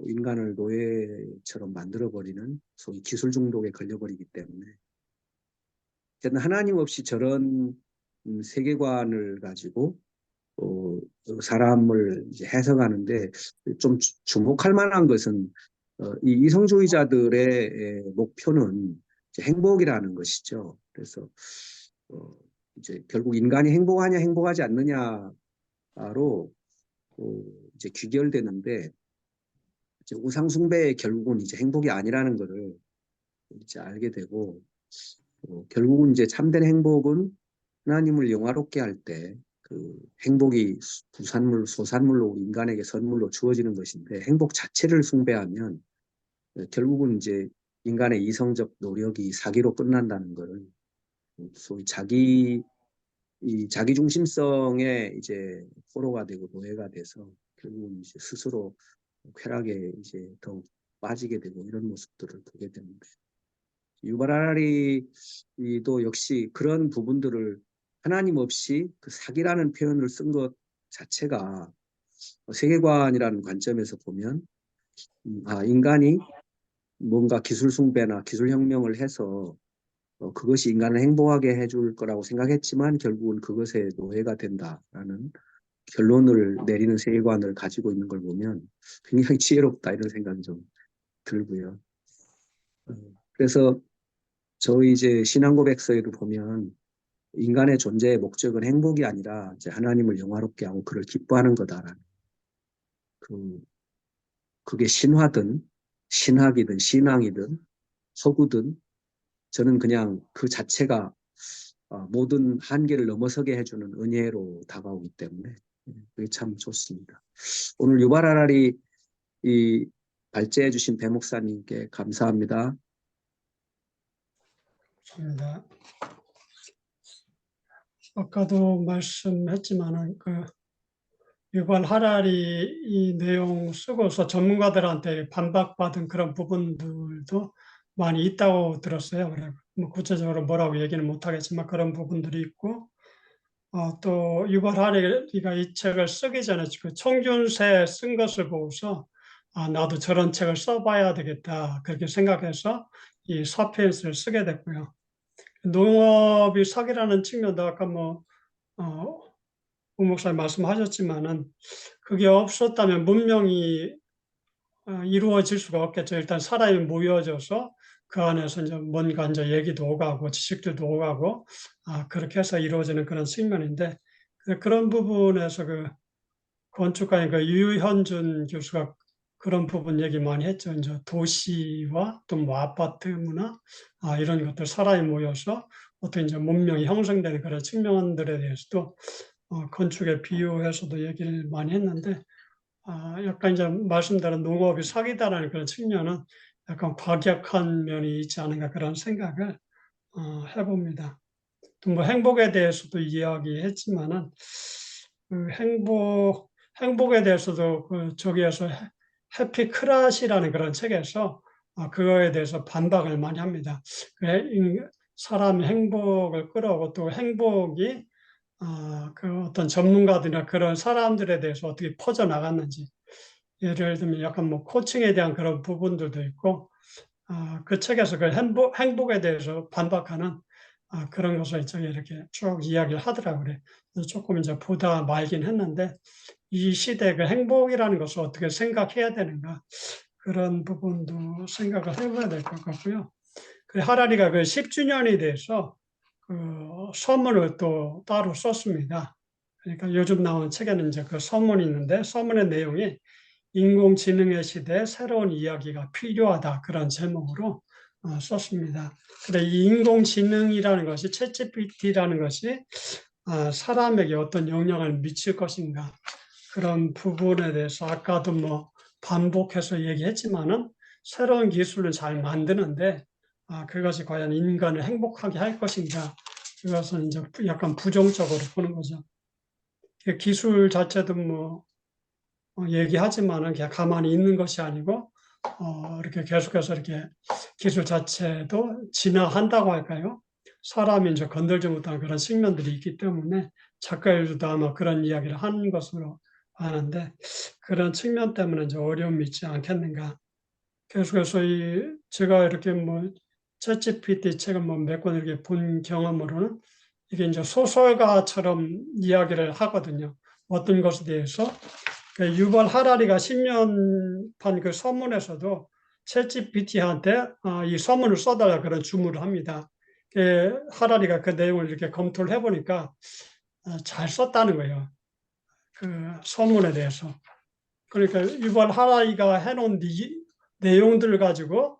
인간을 노예처럼 만들어버리는 소위 기술 중독에 걸려버리기 때문에, 저는 하나님 없이 저런 세계관을 가지고 사람을 이제 해석하는데 좀 주목할 만한 것은 이 이성주의자들의 목표는 이제 행복이라는 것이죠. 그래서 이제 결국 인간이 행복하냐 행복하지 않느냐로 이제 귀결되는데, 이제 우상 숭배의 결국은 이제 행복이 아니라는 것을 이제 알게 되고, 결국은 이제 참된 행복은 하나님을 영화롭게 할 때 그 행복이 소산물로 인간에게 선물로 주어지는 것인데, 행복 자체를 숭배하면 결국은 이제 인간의 이성적 노력이 사기로 끝난다는 것을, 소위 자기 중심성에 이제 포로가 되고 노예가 돼서 결국은 이제 스스로 쾌락에 이제 더욱 빠지게 되고 이런 모습들을 보게 되는데, 유발 하라리도 역시 그런 부분들을 하나님 없이 그 사기라는 표현을 쓴 것 자체가 세계관이라는 관점에서 보면 인간이 뭔가 기술 숭배나 기술 혁명을 해서 그것이 인간을 행복하게 해줄 거라고 생각했지만 결국은 그것에 노예가 된다라는 결론을 내리는 세계관을 가지고 있는 걸 보면 굉장히 지혜롭다 이런 생각이 좀 들고요. 그래서 저희 이제 신앙 고백서에도 보면 인간의 존재의 목적은 행복이 아니라 이제 하나님을 영화롭게 하고 그를 기뻐하는 거다라는, 그게 신화든 신학이든 신앙이든 서구든 저는 그냥 그 자체가 모든 한계를 넘어서게 해주는 은혜로 다가오기 때문에 그게 참 좋습니다. 오늘 유발하라리 이 발제해 주신 배 목사님께 감사합니다. 감사합니다. 아까도 말씀했지만은 그 유발 하라리 이 내용 쓰고서 전문가들한테 반박받은 그런 부분들도 많이 있다고 들었어요. 그래 뭐 구체적으로 뭐라고 얘기는 못하겠지만 그런 부분들이 있고, 또 유발 하라리가 이 책을 쓰기 전에 그 총균세 쓴 것을 보고서 나도 저런 책을 써봐야 되겠다 그렇게 생각해서 이 사피엔스를 쓰게 됐고요. 농업이 사기라는 측면도 아까 우 목사님 말씀하셨지만은 그게 없었다면 문명이 이루어질 수가 없겠죠. 일단 사람이 모여져서 그 안에서 이제 뭔가 이제 얘기도 오가고 지식들도 오가고 그렇게 해서 이루어지는 그런 측면인데, 그런 부분에서 그 건축가인 그 유현준 교수가 그런 부분 얘기 많이 했죠. 이제 도시와 또 뭐 아파트 문화 이런 것들 사람이 모여서 어떤 이제 문명이 형성되는 그런 측면들에 대해서도 건축에 비유해서도 얘기를 많이 했는데, 약간 이제 말씀대로 농업이 사기다라는 그런 측면은 약간 과격한 면이 있지 않은가 그런 생각을 해봅니다. 또 뭐 행복에 대해서도 이야기했지만은 그 행복에 대해서도 그 저기에서 해피 크라시라는 그런 책에서 그거에 대해서 반박을 많이 합니다. 그래, 사람의 행복을 끌어오고 또 행복이 그 어떤 전문가들이나 그런 사람들에 대해서 어떻게 퍼져 나갔는지 예를 들면 약간 뭐 코칭에 대한 그런 부분들도 있고 그 책에서 그 행복에 대해서 반박하는 그런 것을 이제 이렇게 쭉 이야기를 하더라고요. 그래서 조금 이제 보다 말긴 했는데 이 시대 그 행복이라는 것을 어떻게 생각해야 되는가 그런 부분도 생각을 해봐야 될 것 같고요. 그 하라리가 그 10주년이 돼서 그 서문을 또 따로 썼습니다. 그러니까 요즘 나온 책에는 이제 그 서문이 있는데 서문의 내용이 인공지능의 시대에 새로운 이야기가 필요하다 그런 제목으로 썼습니다. 그래 이 인공지능이라는 것이 챗GPT라는 것이 사람에게 어떤 영향을 미칠 것인가 그런 부분에 대해서 아까도 뭐 반복해서 얘기했지만은 새로운 기술을 잘 만드는데 그것이 과연 인간을 행복하게 할 것인가 그것은 이제 약간 부정적으로 보는 거죠. 기술 자체도 뭐 얘기하지만은 그냥 가만히 있는 것이 아니고 이렇게 계속해서 이렇게 기술 자체도 진화한다고 할까요? 사람이 이제 건들지 못한 그런 측면들이 있기 때문에 작가들도 아마 그런 이야기를 하는 것으로 아는데 그런 측면 때문에 이제 어려움이 있지 않겠는가. 계속해서 제가 이렇게 뭐 챗GPT 책을 뭐 몇 권 이렇게 본 경험으로는 이게 이제 소설가처럼 이야기를 하거든요. 어떤 것에 대해서 그 유발 하라리가 10년판 그 서문에서도 챗GPT한테 이 서문을 써달라 그런 주문을 합니다. 하라리가 그 내용을 이렇게 검토를 해보니까 잘 썼다는 거예요. 그 서문에 대해서. 그러니까 유발 하라리가 해놓은 내용들을 가지고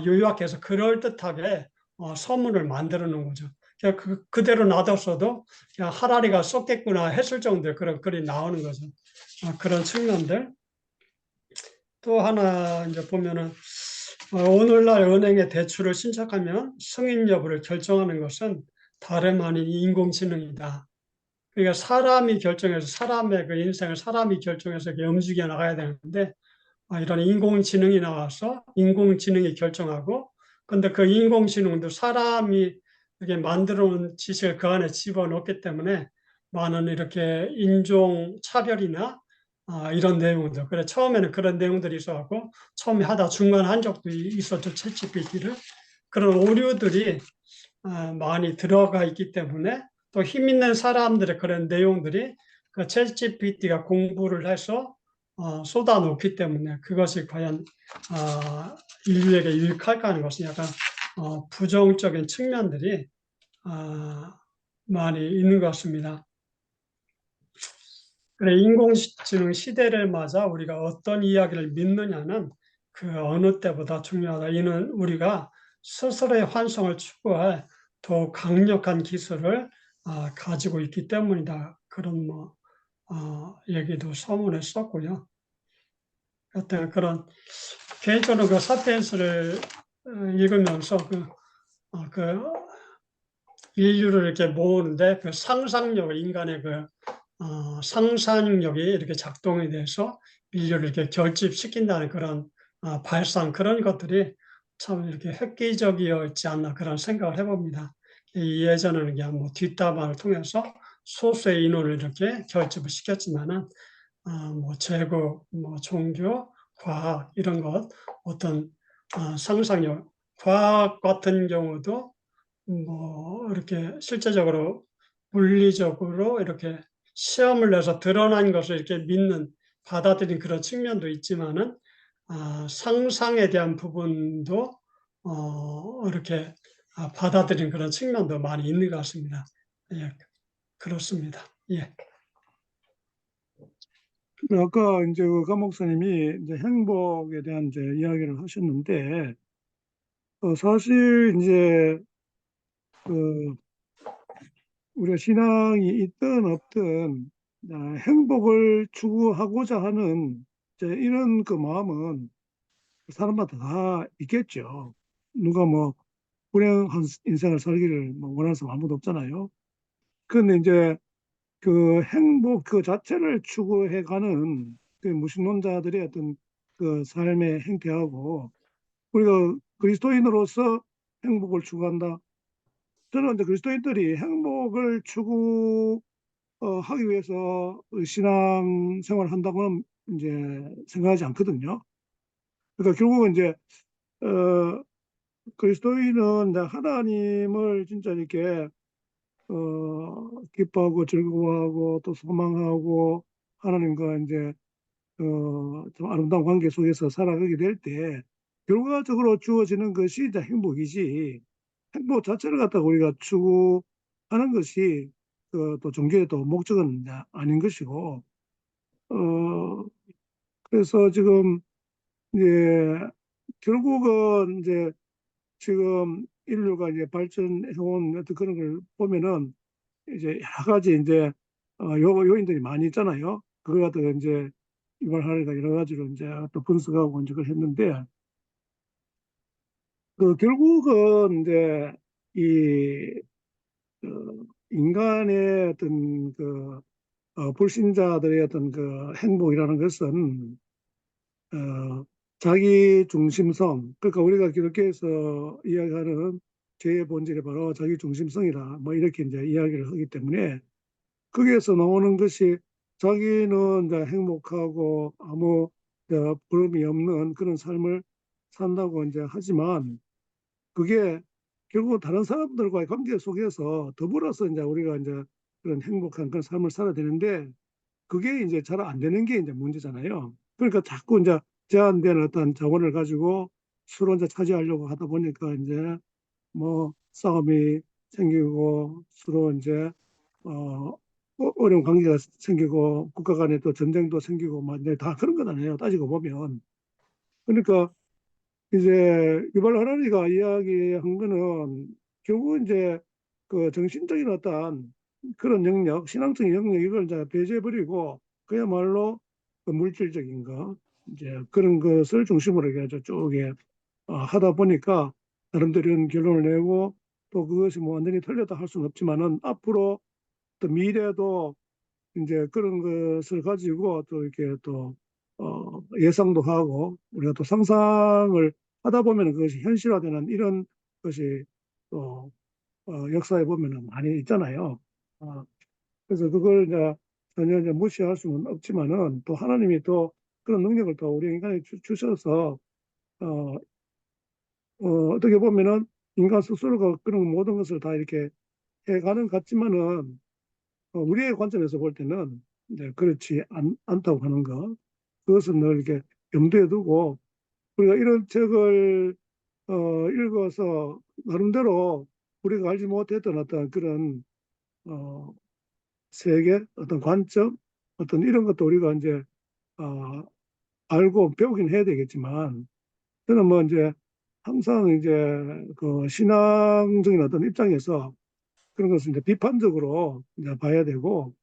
요약해서 그럴듯하게 서문을 만들어 놓은 거죠. 그냥 그대로 놔뒀어도 그냥 하라리가 썼겠구나 했을 정도의 그런 글이 나오는 거죠. 그런 측면들. 또 하나 이제 보면은 오늘날 은행에 대출을 신청하면 승인 여부를 결정하는 것은 다름 아닌 인공지능이다. 그러니까 사람이 결정해서 사람의 그 인생을 사람이 결정해서 이렇게 움직여 나가야 되는데 이런 인공지능이 나와서 인공지능이 결정하고 근데 그 인공지능도 사람이 이렇게 만들어 놓은 지식을 그 안에 집어넣기 때문에 많은 이렇게 인종 차별이나 이런 내용들. 그래 처음에는 그런 내용들이 있어갖고 처음에 하다 중간한 적도 있었죠. 챗GPT를. 그런 오류들이 많이 들어가 있기 때문에 또 힘 있는 사람들의 그런 내용들이 그 챗GPT가 공부를 해서 쏟아놓기 때문에 그것이 과연 인류에게 유익할까 하는 것은 약간 부정적인 측면들이 많이 있는 것 같습니다. 그래, 인공지능 시대를 맞아 우리가 어떤 이야기를 믿느냐는 그 어느 때보다 중요하다. 이는 우리가 스스로의 환상을 추구할 더 강력한 기술을 가지고 있기 때문이다. 그런 뭐 얘기도 서문에 썼고요. 하여튼 그런 개인적으로 그 사피엔스를 읽으면서 그 인류를 이렇게 모으는데 그 상상력, 인간의 그 상상력이 이렇게 작동이 돼서 인류를 이렇게 결집시킨다는 그런 발상 그런 것들이 참 이렇게 획기적이었지 않나 그런 생각을 해봅니다. 예전에는 그냥 뭐 뒷담화를 통해서 소수의 인원을 이렇게 결집을 시켰지만은 뭐 제국, 뭐 종교, 과학 이런 것 어떤 상상력, 과학 같은 경우도 뭐 이렇게 실제적으로 물리적으로 이렇게 시험을 내서 드러난 것을 이렇게 믿는 받아들인 그런 측면도 있지만은 상상에 대한 부분도 이렇게 받아들인 그런 측면도 많이 있는 것 같습니다. 예, 그렇습니다. 예. 아까 이제 강 목사님이 이제 행복에 대한 이제 이야기를 하셨는데, 사실 이제 그 우리가 신앙이 있든 없든 행복을 추구하고자 하는 이제 이런 그 마음은 사람마다 다 있겠죠. 누가 뭐 불행한 인생을 살기를 뭐 원하는 사람 아무도 없잖아요. 그런데 이제 그 행복 그 자체를 추구해가는 그 무신론자들의 어떤 그 삶의 행태하고 우리가 그리스도인으로서 행복을 추구한다. 저는 이제 그리스도인들이 행복을 하기 위해서 신앙 생활을 한다고는 이제 생각하지 않거든요. 그러니까 결국은 이제 어, 그리스도인은 이제 하나님을 진짜 이렇게 기뻐하고 즐거워하고 또 소망하고 하나님과 이제 좀 아름다운 관계 속에서 살아가게 될 때 결과적으로 주어지는 것이 이제 행복이지, 행복 자체를 갖다가 우리가 추구하는 것이 또 종교의 또 목적은 이제 아닌 것이고, 어 그래서 지금 이제 결국은 이제 지금 인류가 이제 발전해온 어떤 그런 걸 보면은 이제 여러 가지 이제 요인들이 많이 있잖아요. 그걸 갖다가 이제 이발하니까 여러 가지로 이제 또 분석하고 이제 그걸 했는데, 그 결국은 이제 이 인간의 어떤 불신자들의 어떤 그 행복이라는 것은 자기 중심성, 그러니까 우리가 기독교에서 이야기하는 죄의 본질이 바로 자기 중심성이다, 뭐 이렇게 이제 이야기를 하기 때문에 거기에서 나오는 것이 자기는 이제 행복하고 아무 부름이 없는 그런 삶을 산다고 이제 하지만, 그게 결국 다른 사람들과의 관계 속에서 더불어서 이제 우리가 이제 그런 행복한 그런 삶을 살아야 되는데, 그게 이제 잘 안 되는 게 이제 문제잖아요. 그러니까 자꾸 이제 제한된 어떤 자원을 가지고 서로 이제 차지하려고 하다 보니까 이제 뭐 싸움이 생기고 서로 이제 어 어려운 관계가 생기고 국가 간에 또 전쟁도 생기고 막 이제 다 그런 거잖아요. 따지고 보면. 그러니까 이제 유발 하라리가 이야기한 거는 결국 이제 그 정신적인 어떤 그런 영역, 신앙적인 영역 이걸 이제 배제해버리고 그야말로 그 물질적인 거 이제 그런 것을 중심으로 해가지고 쭉 하다 보니까 나름대로 이런 결론을 내고, 또 그것이 뭐 완전히 틀렸다 할 수는 없지만은 앞으로 또 미래도 이제 그런 것을 가지고 또 이렇게 또 예상도 하고 우리가 또 상상을 하다 보면 그것이 현실화되는 이런 것이 또 역사에 보면은 많이 있잖아요. 어, 그래서 그걸 이제 전혀 이제 무시할 수는 없지만은, 또 하나님이 또 그런 능력을 또 우리 인간에 주셔서 어, 어떻게 보면은 인간 스스로가 그런 모든 것을 다 이렇게 해가는 것 같지만은 우리의 관점에서 볼 때는 이제 그렇지 않다고 하는 것, 그것은 늘 이렇게 염두에 두고 우리가 이런 책을 읽어서 나름대로 우리가 알지 못했던 어떤 그런 어, 세계, 어떤 관점, 어떤 이런 것도 우리가 이제 어, 알고 배우긴 해야 되겠지만, 저는 뭐 이제 항상 이제 그 신앙적인 어떤 입장에서 그런 것을 이제 비판적으로 이제 봐야 되고,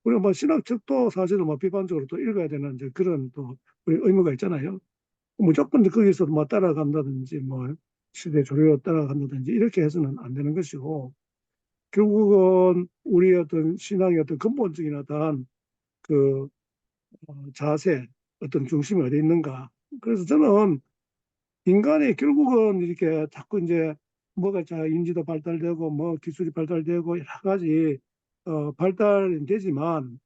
우리가 뭐 신학책도 사실은 뭐 비판적으로 또 읽어야 되는 이제 그런 또 우리 의무가 있잖아요. 무조건 거기서 뭐 따라간다든지 뭐 시대 조류로 따라간다든지 이렇게 해서는 안 되는 것이고, 결국은 우리의 어떤 신앙의 어떤 근본적인 어떤 그 자세, 어떤 중심이 어디 있는가. 그래서 저는 인간이 결국은 이렇게 자꾸 이제 뭐가 자 인지도 발달되고 뭐 기술이 발달되고 여러 가지 발달은 되지만,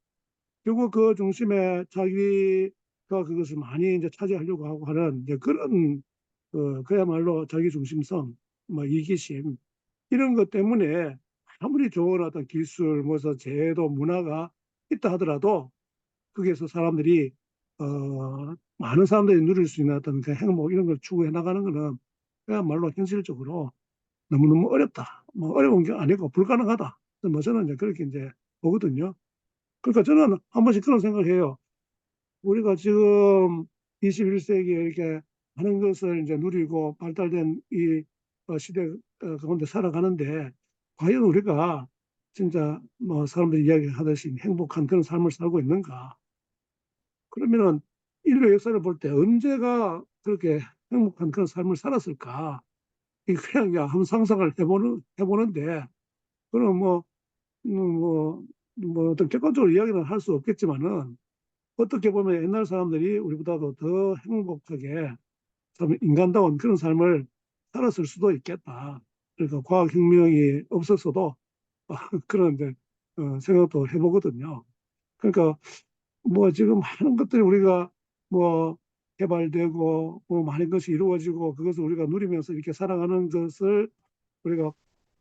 결국 그 중심에 자기가 그것을 많이 이제 차지하려고 하고 하는 이제 그런 그야말로 자기 중심성, 뭐 이기심 이런 것 때문에 아무리 좋은 어떤 기술, 무슨 제도, 문화가 있다 하더라도 거기에서 사람들이 많은 사람들이 누릴 수 있는 어떤 그 행복 이런 걸 추구해 나가는 거는 그야말로 현실적으로 너무너무 어렵다. 뭐 어려운 게 아니고 불가능하다. 뭐 저는 이제 그렇게 이제 보거든요. 그러니까 저는 한 번씩 그런 생각을 해요. 우리가 지금 21세기에 이렇게 많은 것을 이제 누리고 발달된 이 시대 가운데 살아가는데, 과연 우리가 진짜 뭐 사람들이 이야기하듯이 행복한 그런 삶을 살고 있는가? 그러면은 인류 역사를 볼 때 언제가 그렇게 행복한 그런 삶을 살았을까? 이 그냥 한번 상상을 해보는데, 그럼 뭐 어떤 객관적으로 이야기는 할 수 없겠지만은, 어떻게 보면 옛날 사람들이 우리보다도 더 행복하게 참 인간다운 그런 삶을 살았을 수도 있겠다. 그러니까 과학혁명이 없었어도 그런데 생각도 해보거든요. 그러니까 뭐 지금 많은 것들이 우리가 뭐 개발되고 뭐 많은 것이 이루어지고 그것을 우리가 누리면서 이렇게 살아가는 것을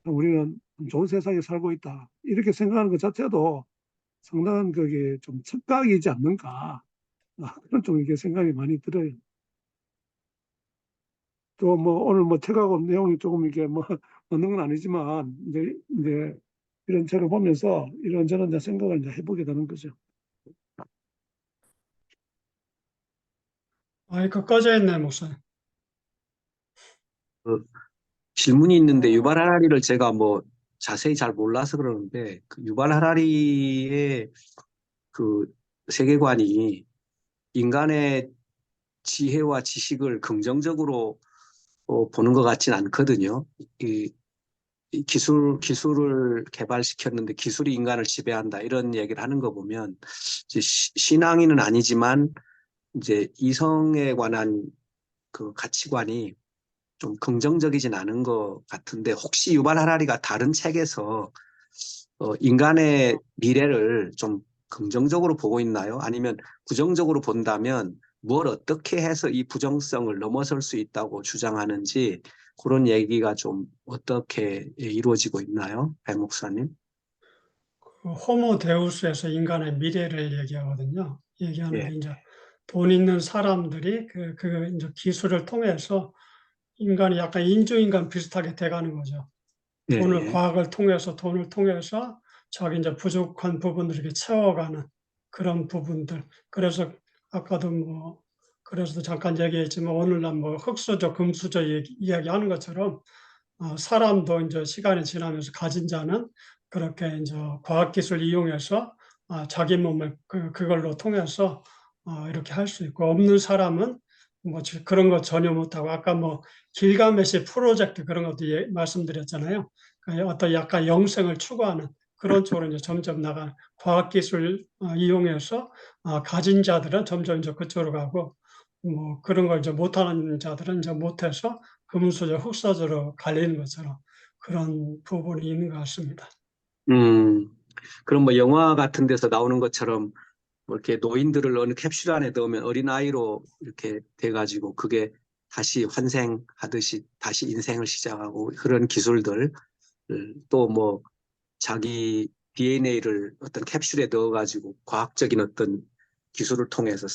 우리는 좋은 세상에 살고 있다. 이렇게 생각하는 것 자체도 상당한 그게 좀 착각이지 않는가. 그런 좀 이게 생각이 많이 들어요. 또 뭐 오늘 뭐 책하고 내용이 조금 이게 뭐 맞는 건 아니지만 이제 이런 책을 보면서 이런저런 이제 생각을 이제 해보게 되는 거죠. 마이크 꺼져 있네, 목사님. 그 질문이 있는데 유발 하라리를 제가 뭐 자세히 잘 몰라서 그러는데 그 유발 하라리의 그 세계관이 인간의 지혜와 지식을 긍정적으로 보는 것 같진 않거든요. 이 기술을 개발시켰는데 기술이 인간을 지배한다 이런 얘기를 하는 거 보면 이제 신앙인은 아니지만 이제 이성에 관한 그 가치관이 좀 긍정적이진 않은 것 같은데 혹시 유발 하라리가 다른 책에서 인간의 미래를 좀 긍정적으로 보고 있나요? 아니면 부정적으로 본다면 뭘 어떻게 해서 이 부정성을 넘어설 수 있다고 주장하는지 그런 얘기가 좀 어떻게 이루어지고 있나요? 배 목사님? 그 호모 데우스에서 인간의 미래를 얘기하거든요. 얘기하는 예, 게 이제 돈 있는 사람들이 그 이제 기술을 통해서 인간이 약간 인조인간 비슷하게 돼가는 거죠. 예, 돈을 예. 과학을 통해서 돈을 통해서 자기 이제 부족한 부분들을 이렇게 채워가는 그런 부분들. 그래서 아까도 뭐 그래서도 잠깐 얘기했지만 오늘날 뭐 흙수저, 금수저 이야기하는 것처럼 사람도 이제 시간이 지나면서 가진 자는 그렇게 이제 과학기술 이용해서 자기 몸을 그걸로 통해서 이렇게 할 수 있고 없는 사람은 뭐 그런 거 전혀 못하고 아까 뭐 길가메시 프로젝트 그런 것도 말씀드렸잖아요. 그러니까 어떤 약간 영생을 추구하는 그런 쪽으로 이제 점점 나가는 과학기술 이용해서 가진 자들은 점점 이제 그쪽으로 가고 뭐 그런 걸 이제 못하는 자들은 이제 못해서 금수저, 흙수저로 갈리는 것처럼 그런 부분이 있는 것 같습니다. 음, 그럼 뭐 영화 같은 데서 나오는 것처럼 뭐 이렇게 노인들을 어느 캡슐 안에 넣으면 어린아이로 이렇게 돼가지고 그게 다시 환생하듯이 다시 인생을 시작하고 그런 기술들 또 뭐 자기 DNA를 어떤 캡슐에 넣어가지고 과학적인 어떤 기술을 통해서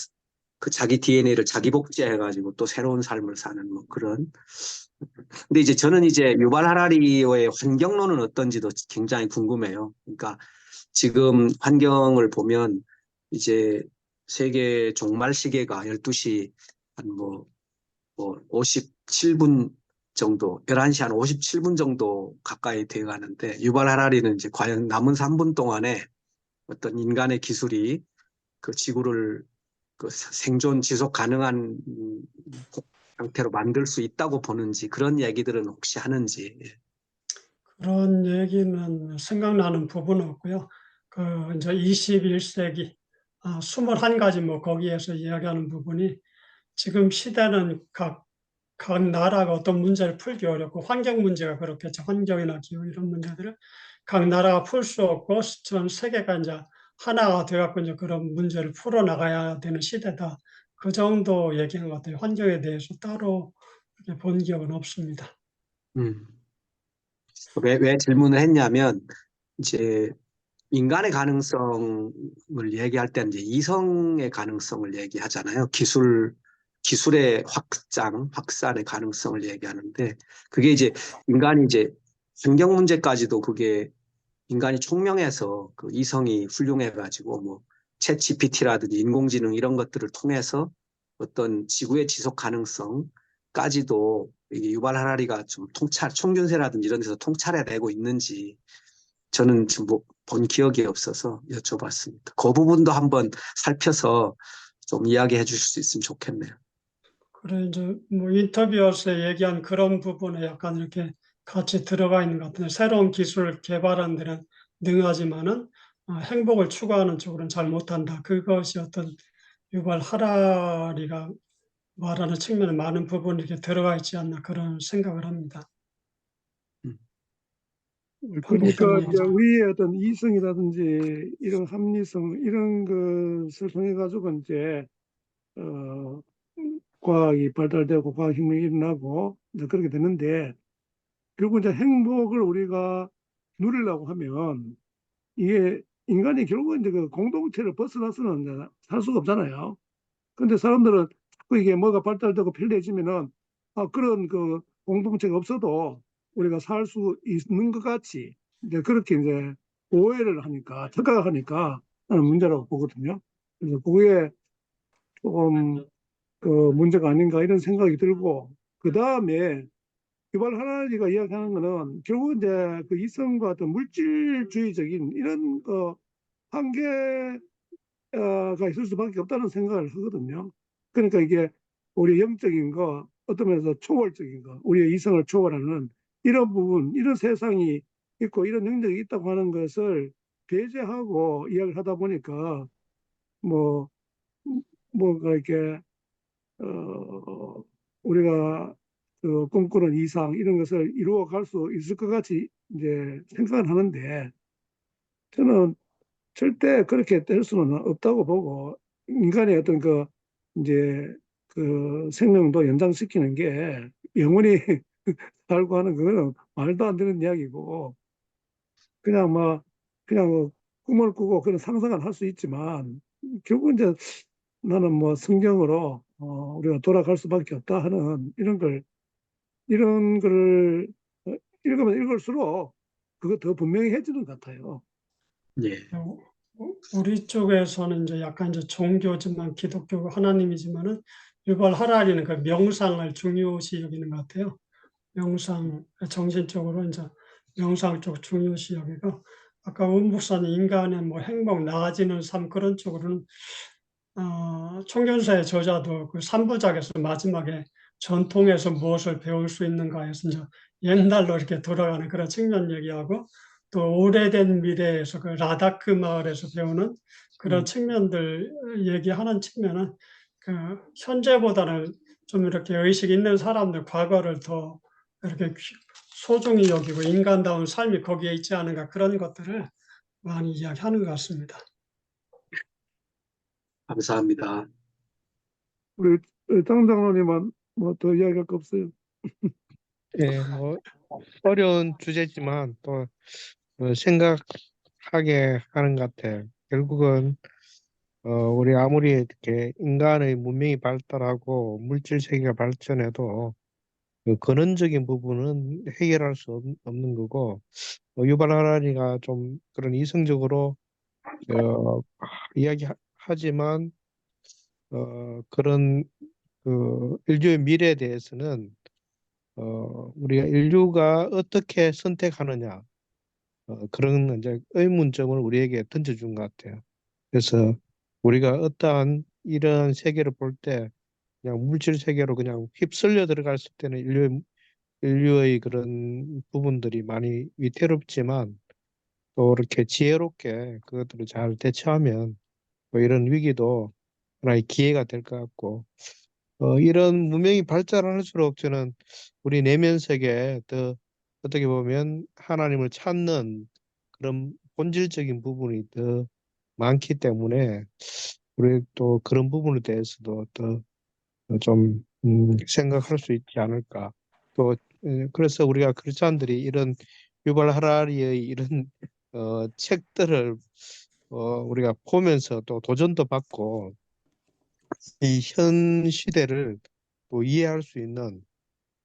그 자기 DNA를 자기 복제해가지고 또 새로운 삶을 사는 뭐 그런. 근데 이제 저는 이제 유발 하라리의 환경론은 어떤지도 굉장히 궁금해요. 그러니까 지금 환경을 보면 이제 세계 종말 시계가 12시 한 뭐 57분 정도, 11시 한 57분 정도 가까이 돼 가는데 유발 하라리는 이제 과연 남은 3분 동안에 어떤 인간의 기술이 그 지구를 그 생존 지속 가능한 상태로 만들 수 있다고 보는지 그런 얘기들은 혹시 하는지. 그런 얘기는 생각나는 부분은 없고요. 그 이제 21세기 21가지 뭐 거기에서 이야기하는 부분이 지금 시대는 각 나라가 어떤 문제를 풀기 어렵고 환경 문제가 그렇겠죠. 환경이나 기후 이런 문제들을 각 나라가 풀 수 없고 전 세계가 이제 하나가 돼갖고 이제 그런 문제를 풀어나가야 되는 시대다. 그 정도 얘기한 것 같아요. 환경에 대해서 따로 이렇게 본 기억은 없습니다. 음. 왜 질문을 했냐면 이제 인간의 가능성을 얘기할 때 이제 이성의 가능성을 얘기하잖아요. 기술의 확산의 가능성을 얘기하는데 그게 이제 인간이 이제 환경 문제까지도 그게 인간이 총명해서 그 이성이 훌륭해가지고 뭐 챗 GPT라든지 인공지능 이런 것들을 통해서 어떤 지구의 지속 가능성까지도 이게 유발 하라리가 좀 총균세라든지 이런 데서 통찰해내고 있는지 저는 지금 본 기억이 없어서 여쭤봤습니다. 그 부분도 한번 살펴서 좀 이야기해 주실 수 있으면 좋겠네요. 그래 이제 뭐 인터뷰에서 얘기한 그런 부분에 약간 이렇게 같이 들어가 있는 것 같은데 새로운 기술을 개발하는 데는 능하지만은 행복을 추구하는 쪽으로는 잘 못한다. 그것이 어떤 유발 하라리가 말하는 측면에 많은 부분이 이렇게 들어가 있지 않나 그런 생각을 합니다. 그러니까 이제 반복됩니다. 우리의 어떤 이성이라든지 이런 합리성 이런 것을 통해 가지고 이제 어, 과학이 발달되고 과학혁명이 일어나고 이제 그렇게 되는데 결국 이제 행복을 우리가 누리려고 하면 이게 인간이 결국 이제 그 공동체를 벗어나서는 이제 살 수가 없잖아요. 근데 사람들은 자꾸 이게 뭐가 발달되고 편리해지면은 그런 그 공동체가 없어도 우리가 살 수 있는 것 같이 이제 그렇게 이제 오해를 하니까 착각하니까 나는 문제라고 보거든요. 그래서 그게 조금 그 문제가 아닌가 이런 생각이 들고 그 다음에 유발 하라리가 이야기하는 거는 결국 이제 그 이성과 어떤 물질주의적인 이런 한계가 있을 수밖에 없다는 생각을 하거든요. 그러니까 이게 우리 영적인 거, 어떤 면에서 초월적인 거, 우리의 이성을 초월하는 이런 부분, 이런 세상이 있고 이런 능력이 있다고 하는 것을 배제하고 이야기를 하다 보니까 뭐, 뭐가 이렇게, 우리가 그 꿈꾸는 이상 이런 것을 이루어 갈 수 있을 것 같이 이제 생각을 하는데 저는 절대 그렇게 될 수는 없다고 보고 인간의 어떤 그 이제 그 생명도 연장시키는 게 영원히 살고 하는 그거는 말도 안 되는 이야기고 그냥 뭐 그냥 뭐 꿈을 꾸고 그런 상상을 할 수 있지만 결국 이제 나는 뭐 성경으로 우리가 돌아갈 수밖에 없다 하는 이런 걸 읽으면 읽을수록 그거 더 분명해지는 것 같아요. 예, 우리 쪽에서는 이제 약간 이제 종교지만 기독교 하나님이지만은 유발 하라리는 그 명상을 중요시 여기는 것 같아요. 명상, 정신적으로 이제 명상 쪽 중요시 여기고 아까 운 목사님 인간의 뭐 행복, 나아지는 삶 그런 쪽으로는 총견서의 저자도 그 3부작에서 마지막에 전통에서 무엇을 배울 수 있는가 해서 이제 옛날로 이렇게 돌아가는 그런 측면 얘기하고 또 오래된 미래에서 그 라다크 마을에서 배우는 그런 측면들 얘기하는 측면은 그 현재보다는 좀 이렇게 의식 있는 사람들 과거를 더 이렇게 소중히 여기고 인간다운 삶이 거기에 있지 않은가 그런 것들을 많이 이야기하는 것 같습니다. 감사합니다. 우리 장 장로님은 뭐 더 이야기할 거 없어요? 예, 뭐 어려운 주제지만 또 생각하게 하는 것 같아요. 결국은 우리 아무리 이렇게 인간의 문명이 발달하고 물질 세계가 발전해도 그 근원적인 부분은 해결할 수 없는 거고 유발 하라리가 좀 그런 이성적으로 어, 이야기하지만 그런 그 인류의 미래에 대해서는 우리가 인류가 어떻게 선택하느냐 그런 이제 의문점을 우리에게 던져준 것 같아요. 그래서 우리가 어떠한 이런 세계를 볼 때 그냥 물질 세계로 그냥 휩쓸려 들어갔을 때는 인류의 그런 부분들이 많이 위태롭지만 또 이렇게 지혜롭게 그것들을 잘 대처하면 뭐 이런 위기도 하나의 기회가 될 것 같고 이런 문명이 발달할수록 저는 우리 내면 세계에 더 어떻게 보면 하나님을 찾는 그런 본질적인 부분이 더 많기 때문에 우리 또 그런 부분에 대해서도 더 좀 생각할 수 있지 않을까. 또 그래서 우리가 크리스찬들이 이런 유발 하라리의 이런 책들을 우리가 보면서 또 도전도 받고 이 현 시대를 또 이해할 수 있는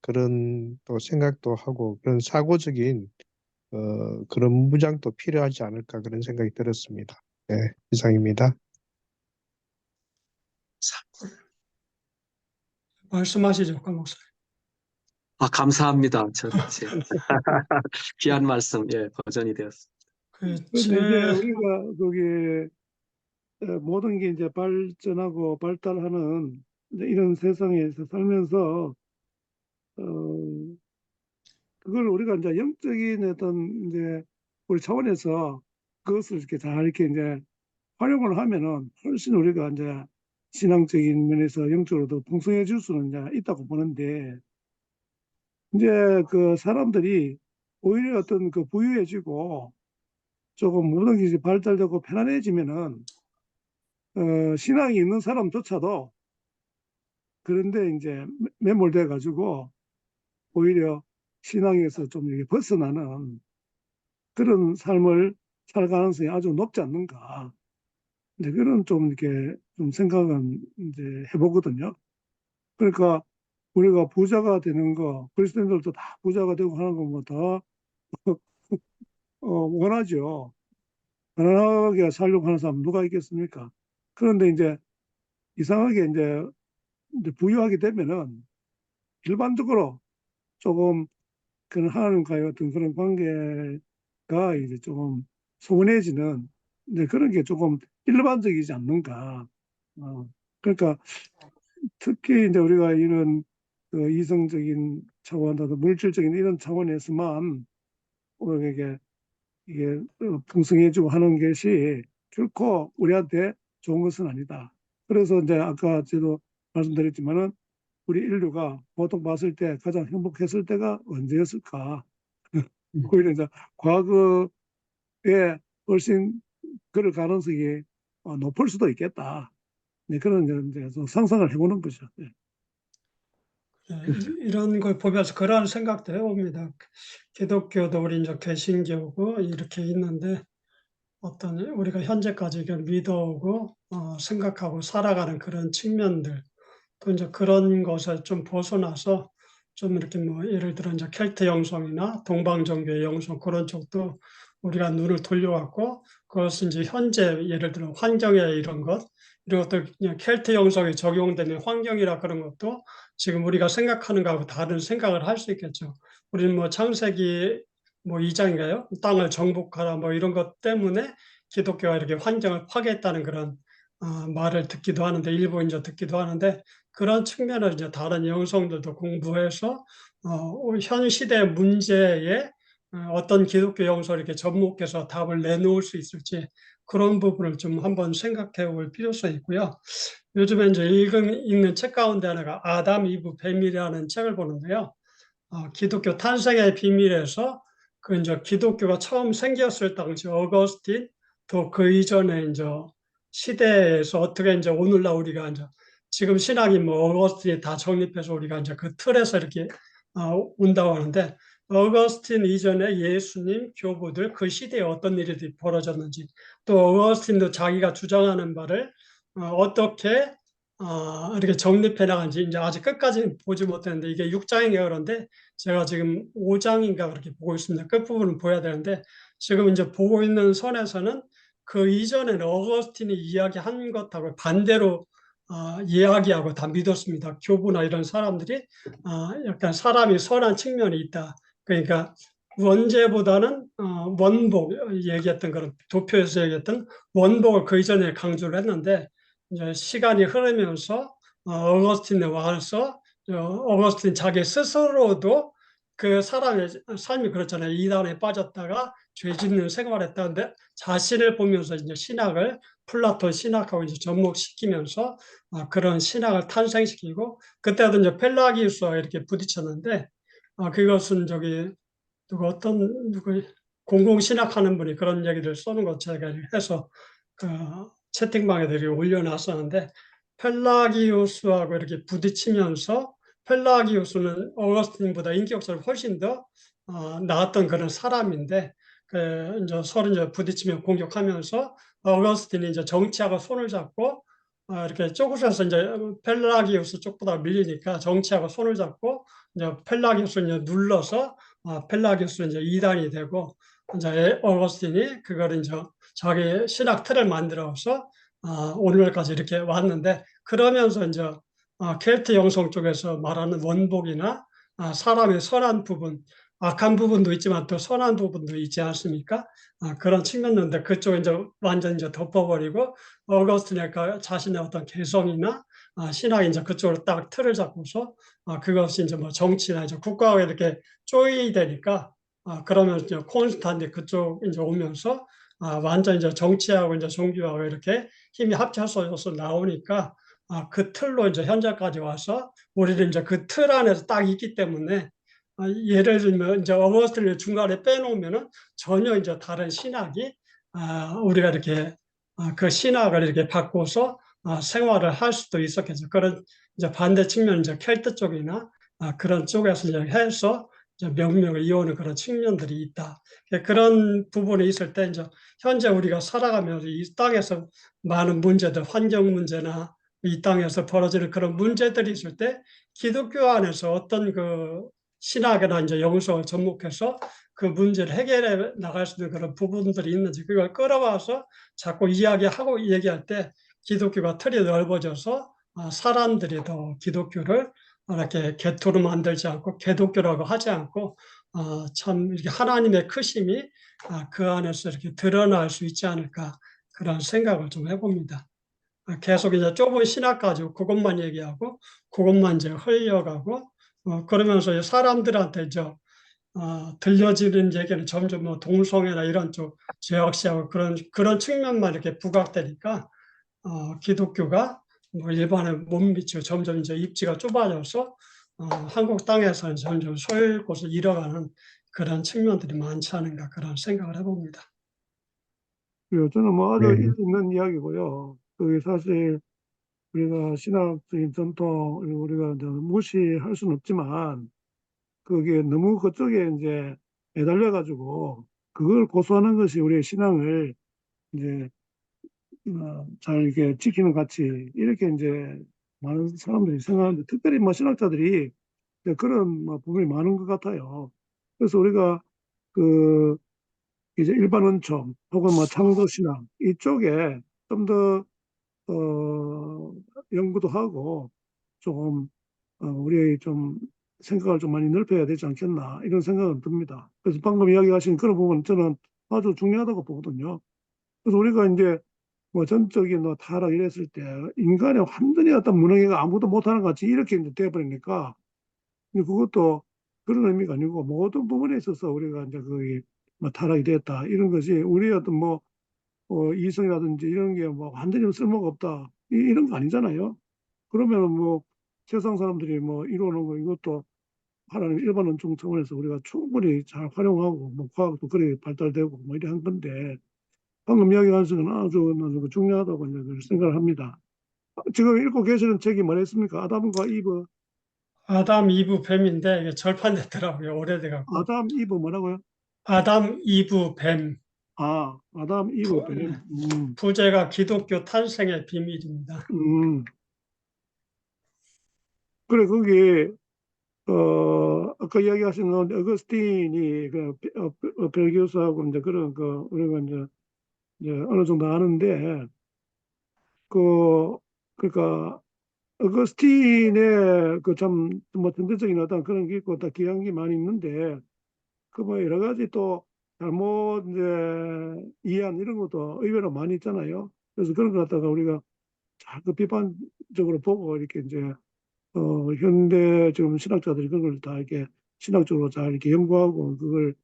그런 또 생각도 하고 그런 사고적인 그런 무장도 필요하지 않을까 그런 생각이 들었습니다. 네, 이상입니다. 말씀하시죠, 강 목사님. 감사합니다. 귀한 말씀, 예, 버전이 되었습니다. 그런데 이제 우리가 거기 모든 게 이제 발전하고 발달하는 이제 이런 세상에서 살면서 어, 그걸 우리가 이제 영적인 어떤 이제 우리 차원에서 그것을 이렇게 잘 이렇게 이제 활용을 하면은 훨씬 우리가 이제 신앙적인 면에서 영적으로 더 풍성해질 수는 이제 있다고 보는데 이제 그 사람들이 오히려 어떤 그 부유해지고 조금 모든 게 이제 발달되고 편안해지면은 신앙이 있는 사람조차도 그런데 이제 매몰돼 가지고 오히려 신앙에서 좀 이렇게 벗어나는 그런 삶을 살 가능성이 아주 높지 않는가. 이제 그런 좀 이렇게 좀 생각은 이제 해보거든요. 그러니까 우리가 부자가 되는 거, 그리스도인들도 다 부자가 되고 하는 것보다 원하죠. 가난하게 살려고 하는 사람 누가 있겠습니까? 그런데 이제 이상하게 이제 부유하게 되면은 일반적으로 조금 그런 하나님과의 어떤 그런 관계가 이제 조금 소원해지는 이제 그런 게 조금 일반적이지 않는가. 그러니까 특히 이제 우리가 이런 그 이성적인 차원, 또 물질적인 이런 차원에서만 우리에게 이게 풍성해지고 하는 것이 결코 우리한테 좋은 것은 아니다. 그래서 이제 아까 저도 말씀드렸지만은 우리 인류가 보통 봤을 때 가장 행복했을 때가 언제였을까? 오히려 이제 과거에 훨씬 그럴 가능성이 높을 수도 있겠다. 네, 그런 이제 좀 상상을 해보는 거죠. 네. 이런 걸 보면서 그런 생각도 해봅니다. 기독교도 우리 이제 개신교고 이렇게 있는데 어떤 우리가 현재까지 이렇게 믿어오고 생각하고 살아가는 그런 측면들 또 이제 그런 것에 좀 벗어나서 좀 이렇게 뭐 예를 들어 이제 켈트 영성이나 동방 종교의 영성 그런 쪽도 우리가 눈을 돌려갖고 그것은 이제 현재 예를 들어 환경에 이런 것 이런 것도 그냥 켈트 영성이 적용되는 환경이라 그런 것도 지금 우리가 생각하는 거하고 다른 생각을 할 수 있겠죠. 우리는 뭐 창세기 뭐 2장인가요? 땅을 정복하라 뭐 이런 것 때문에 기독교가 이렇게 환경을 파괴했다는 그런 말을 듣기도 하는데 일부 이제 듣기도 하는데 그런 측면을 이제 다른 영성들도 공부해서 현 시대 문제에 어떤 기독교 영성을 이렇게 접목해서 답을 내놓을 수 있을지 그런 부분을 좀 한번 생각해 볼 필요성이 있고요. 요즘에 이제 읽는 책 가운데 하나가 아담 이브 뱀이라는 책을 보는데요. 기독교 탄생의 비밀에서 그 이제 기독교가 처음 생겼을 당시 어거스틴 또 그 이전에 이제 시대에서 어떻게 이제 오늘날 우리가 이제 지금 신학이 뭐 어거스틴이 다 정립해서 우리가 이제 그 틀에서 이렇게 온다고 하는데 어거스틴 이전에 예수님, 교부들 그 시대에 어떤 일이 벌어졌는지 또 어거스틴도 자기가 주장하는 바를 어떻게 이렇게 정립해 나간지 이제 아직 끝까지 보지 못했는데 이게 6장인가 그런데 제가 지금 5장인가 그렇게 보고 있습니다. 끝부분은 보여야 되는데 지금 이제 보고 있는 선에서는 그 이전에는 어거스틴이 이야기한 것하고 반대로 이야기하고 다 믿었습니다. 교부나 이런 사람들이 약간 사람이 선한 측면이 있다. 그러니까 원죄보다는 원복 얘기했던 그런 도표에서 얘기했던 원복을 그 이전에 강조를 했는데 이제 시간이 흐르면서 어거스틴에 와서 어거스틴 자기 스스로도 그 사람의 삶이 그렇잖아요. 이단에 빠졌다가 죄 짓는 생활을 했다는데 자신을 보면서 이제 신학을 플라톤 신학하고 이제 접목시키면서 그런 신학을 탄생시키고 그때도 이제 펠라기우스와 이렇게 부딪혔는데 그것은 저기 누구 공공신학하는 분이 그런 얘기를 써는 것 제가 해서 그 채팅방에 이렇게 올려놨었는데 펠라기우스하고 이렇게 부딪히면서 펠라기우스는 어거스틴보다 인격적으로 훨씬 더 나았던 그런 사람인데 그 이제 서로 이제 부딪히며 공격하면서 어거스틴이 이제 정치하고 손을 잡고 이렇게 쪼그려서 이제 펠라기우스 쪽보다 밀리니까 정치하고 손을 잡고 이제 펠라기우스를 이제 눌러서 펠라기우스는 이제 이단이 되고 이제 어거스틴이 그걸 이제 자기 신학 틀을 만들어서 오늘까지 이렇게 왔는데 그러면서 이제 켈트 영성 쪽에서 말하는 원복이나 사람의 선한 부분, 악한 부분도 있지만 또 선한 부분도 있지 않습니까? 그런 측면인데 그쪽 이제 완전 이제 덮어버리고 어거스틴의 자신의 어떤 개성이나 신학이 이제 그쪽으로 딱 틀을 잡고서 그것이 이제 뭐 정치나 이제 국가가 이렇게 쪼이 되니까 그러면 이제 콘스탄티 그쪽 이제 오면서 완전 이제 정치하고 이제 종교하고 이렇게 힘이 합쳐서 나오니까 그 틀로 이제 현재까지 와서 우리는 이제 그 틀 안에서 딱 있기 때문에 예를 들면 이제 어거스틴을 중간에 빼놓으면은 전혀 이제 다른 신학이 우리가 이렇게 그 신학을 이렇게 바꿔서 생활을 할 수도 있었겠죠. 그런 이제 반대 측면 이제 켈트 쪽이나 그런 쪽에서 이제 해서 이제 명명을 이어오는 그런 측면들이 있다. 그런 부분이 있을 때 이제 현재 우리가 살아가면서 이 땅에서 많은 문제들, 환경 문제나 이 땅에서 벌어지는 그런 문제들이 있을 때 기독교 안에서 어떤 그 신학이나 이제 영성을 접목해서 그 문제를 해결해 나갈 수 있는 그런 부분들이 있는지 그걸 끌어와서 자꾸 이야기하고 얘기할 때 기독교가 틀이 넓어져서 사람들이 더 기독교를 이렇게 개토로 만들지 않고 개독교라고 하지 않고 참 이렇게 하나님의 크심이 그 안에서 이렇게 드러날 수 있지 않을까 그런 생각을 좀 해봅니다. 계속 이제 좁은 신학 가지고 그것만 얘기하고 그것만 이제 흘려가고 그러면서 사람들한테 들려지는 얘기는 점점 뭐 동성애나 이런 쪽 죄악시하고 그런 측면만 이렇게 부각되니까 기독교가 뭐 일반에 못 미치고 점점 이제 입지가 좁아져서 한국 땅에서는 점점 소일 곳을 잃어가는 그런 측면들이 많지 않은가 그런 생각을 해봅니다. 예, 저는 뭐 아주 네. 일리 있는 이야기고요. 그게 사실 우리가 신학적인 전통을 우리가 이제 무시할 수는 없지만 그게 너무 그쪽에 이제 매달려 가지고 그걸 고수하는 것이 우리의 신앙을 이제 잘 이렇게 지키는 가치 이렇게 이제 많은 사람들이 생각하는데 특별히 뭐 신학자들이 이제 그런 뭐 부분이 많은 것 같아요. 그래서 우리가 그 이제 일반 은총 혹은 뭐 창조 신앙 이쪽에 좀 더 연구도 하고 좀 우리의 좀 생각을 좀 많이 넓혀야 되지 않겠나 이런 생각은 듭니다. 그래서 방금 이야기하신 그런 부분 저는 아주 중요하다고 보거든요. 그래서 우리가 이제 뭐 전적인 뭐 타락 이랬을 때 인간의 완전히 어떤 무능해가 아무도 못하는 것 같이 이렇게 이제 돼버리니까 근데 그것도 그런 의미가 아니고 모든 부분에 있어서 우리가 이제 거의 뭐 타락이 됐다 이런 것이 우리 어떤 뭐 이성이라든지 이런 게 뭐 완전히 쓸모가 없다 이런 거 아니잖아요. 그러면 뭐 세상 사람들이 뭐 이루어놓은 거 이것도 하나님 일반 원종 차원에서 우리가 충분히 잘 활용하고 뭐 과학도 그래 발달되고 뭐 이래 한 건데 방금 이야기하신 건 아주 중요하다고 이제 생각을 합니다. 지금 읽고 계시는 책이 뭐랬습니까? 아담과 이브. 아담 이브 뱀인데 이게 절판됐더라고요. 오래돼갖고. 아담 이브 뭐라고요? 아담 이브 뱀. 아담 이브 뱀. 부제가 기독교 탄생의 비밀입니다. 그래 거기 아까 이야기하신 어거스틴이 벨기우스하고 이제 그런 우리가 이제 어느 정도 아는데 그 그러니까 어거스틴의 그 참 뭐 전대적인 어떤 그런 게 있고 다 귀한 게 많이 있는데 그 뭐 여러 가지 또 잘못 이제 이해한 이런 것도 의외로 많이 있잖아요. 그래서 그런 거 갖다가 우리가 자꾸 비판적으로 보고 이렇게 이제 현대 지금 신학자들이 그걸 다 이렇게 신학적으로 잘 이렇게 연구하고 그걸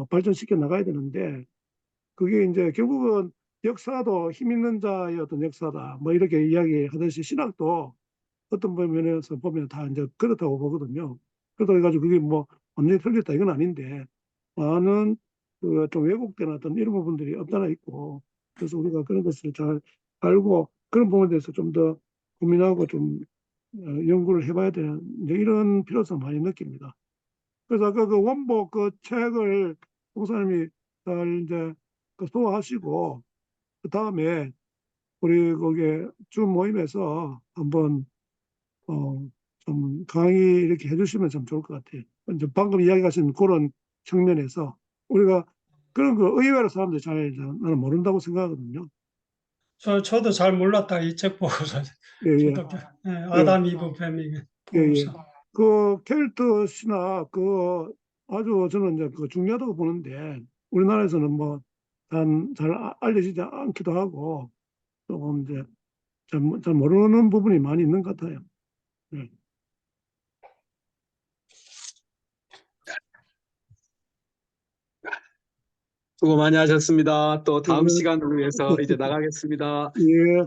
발전시켜 나가야 되는데 그게 이제 결국은 역사도 힘 있는 자의 어떤 역사다. 뭐 이렇게 이야기하듯이 신학도 어떤 면에서 보면 다 이제 그렇다고 보거든요. 그렇다고 해가지고 그게 뭐 완전히 틀렸다 이건 아닌데 많은 그 좀 왜곡된 어떤 이런 부분들이 없잖아 있고 그래서 우리가 그런 것을 잘 알고 그런 부분에 대해서 좀 더 고민하고 좀 연구를 해봐야 되는 이제 이런 필요성을 많이 느낍니다. 그래서 아까 그 원복 그 책을 목사님이 잘 이제 그 소화하시고 그 다음에 우리 거기에 주 모임에서 한번 좀 강의 이렇게 해주시면 참 좋을 것 같아요. 이제 방금 이야기하신 그런 측면에서 우리가 그런 거 의외로 사람들이 잘 나는 모른다고 생각하거든요. 저도 잘 몰랐다. 이 책 보고서. 예, 예, 기독교. 예, 아담 이브 뱀이 예, 예. 보고서. 그 켈트 신학 그 아주 저는 이제 그 중요하다고 보는데 우리나라에서는 뭐 잘 알려지지 않기도 하고 조금 이제 잘 모르는 부분이 많이 있는 것 같아요. 예. 수고 많이 하셨습니다. 또 다음 예, 시간을 위해서 이제 나가겠습니다. 예,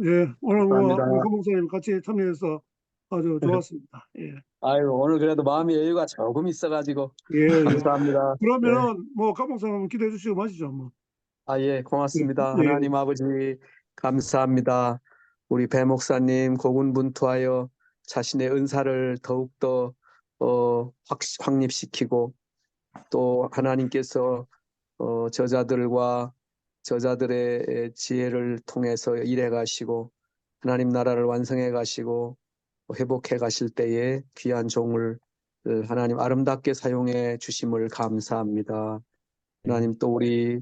예. 오늘 뭐 감사합니다. 우리 목사님 같이 참여해서 아주 좋았습니다. 예, 아유, 오늘 그래도 마음의 여유가 조금 있어가지고 예, 예. 감사합니다. 네. 그러면은 뭐 감독사님 기도해 주시고 마시죠, 뭐. 아, 예, 고맙습니다. 예, 예. 하나님 아버지, 감사합니다. 우리 배 목사님 고군분투하여 자신의 은사를 더욱더 확립시키고 또 하나님께서 저자들과 저자들의 지혜를 통해서 일해 가시고 하나님 나라를 완성해 가시고 회복해 가실 때에 귀한 종을 하나님 아름답게 사용해 주심을 감사합니다. 하나님 또 우리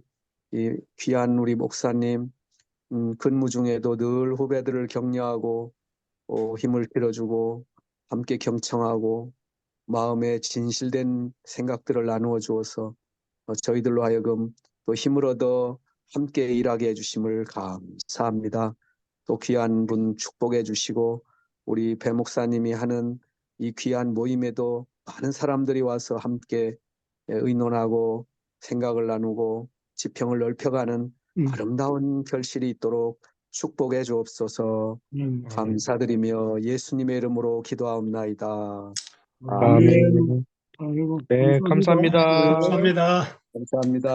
이 귀한 우리 목사님 근무 중에도 늘 후배들을 격려하고 힘을 빌어주고 함께 경청하고 마음에 진실된 생각들을 나누어 주어서 저희들로 하여금 또 힘을 얻어 함께 일하게 해주심을 감사합니다. 또 귀한 분 축복해 주시고 우리 배 목사님이 하는 이 귀한 모임에도 많은 사람들이 와서 함께 의논하고 생각을 나누고 지평을 넓혀가는 아름다운 결실이 있도록 축복해 주옵소서. 감사드리며 예수님의 이름으로 기도하옵나이다. 아멘. 아멘. 아이고, 네, 감사합니다. 감사합니다. 감사합니다.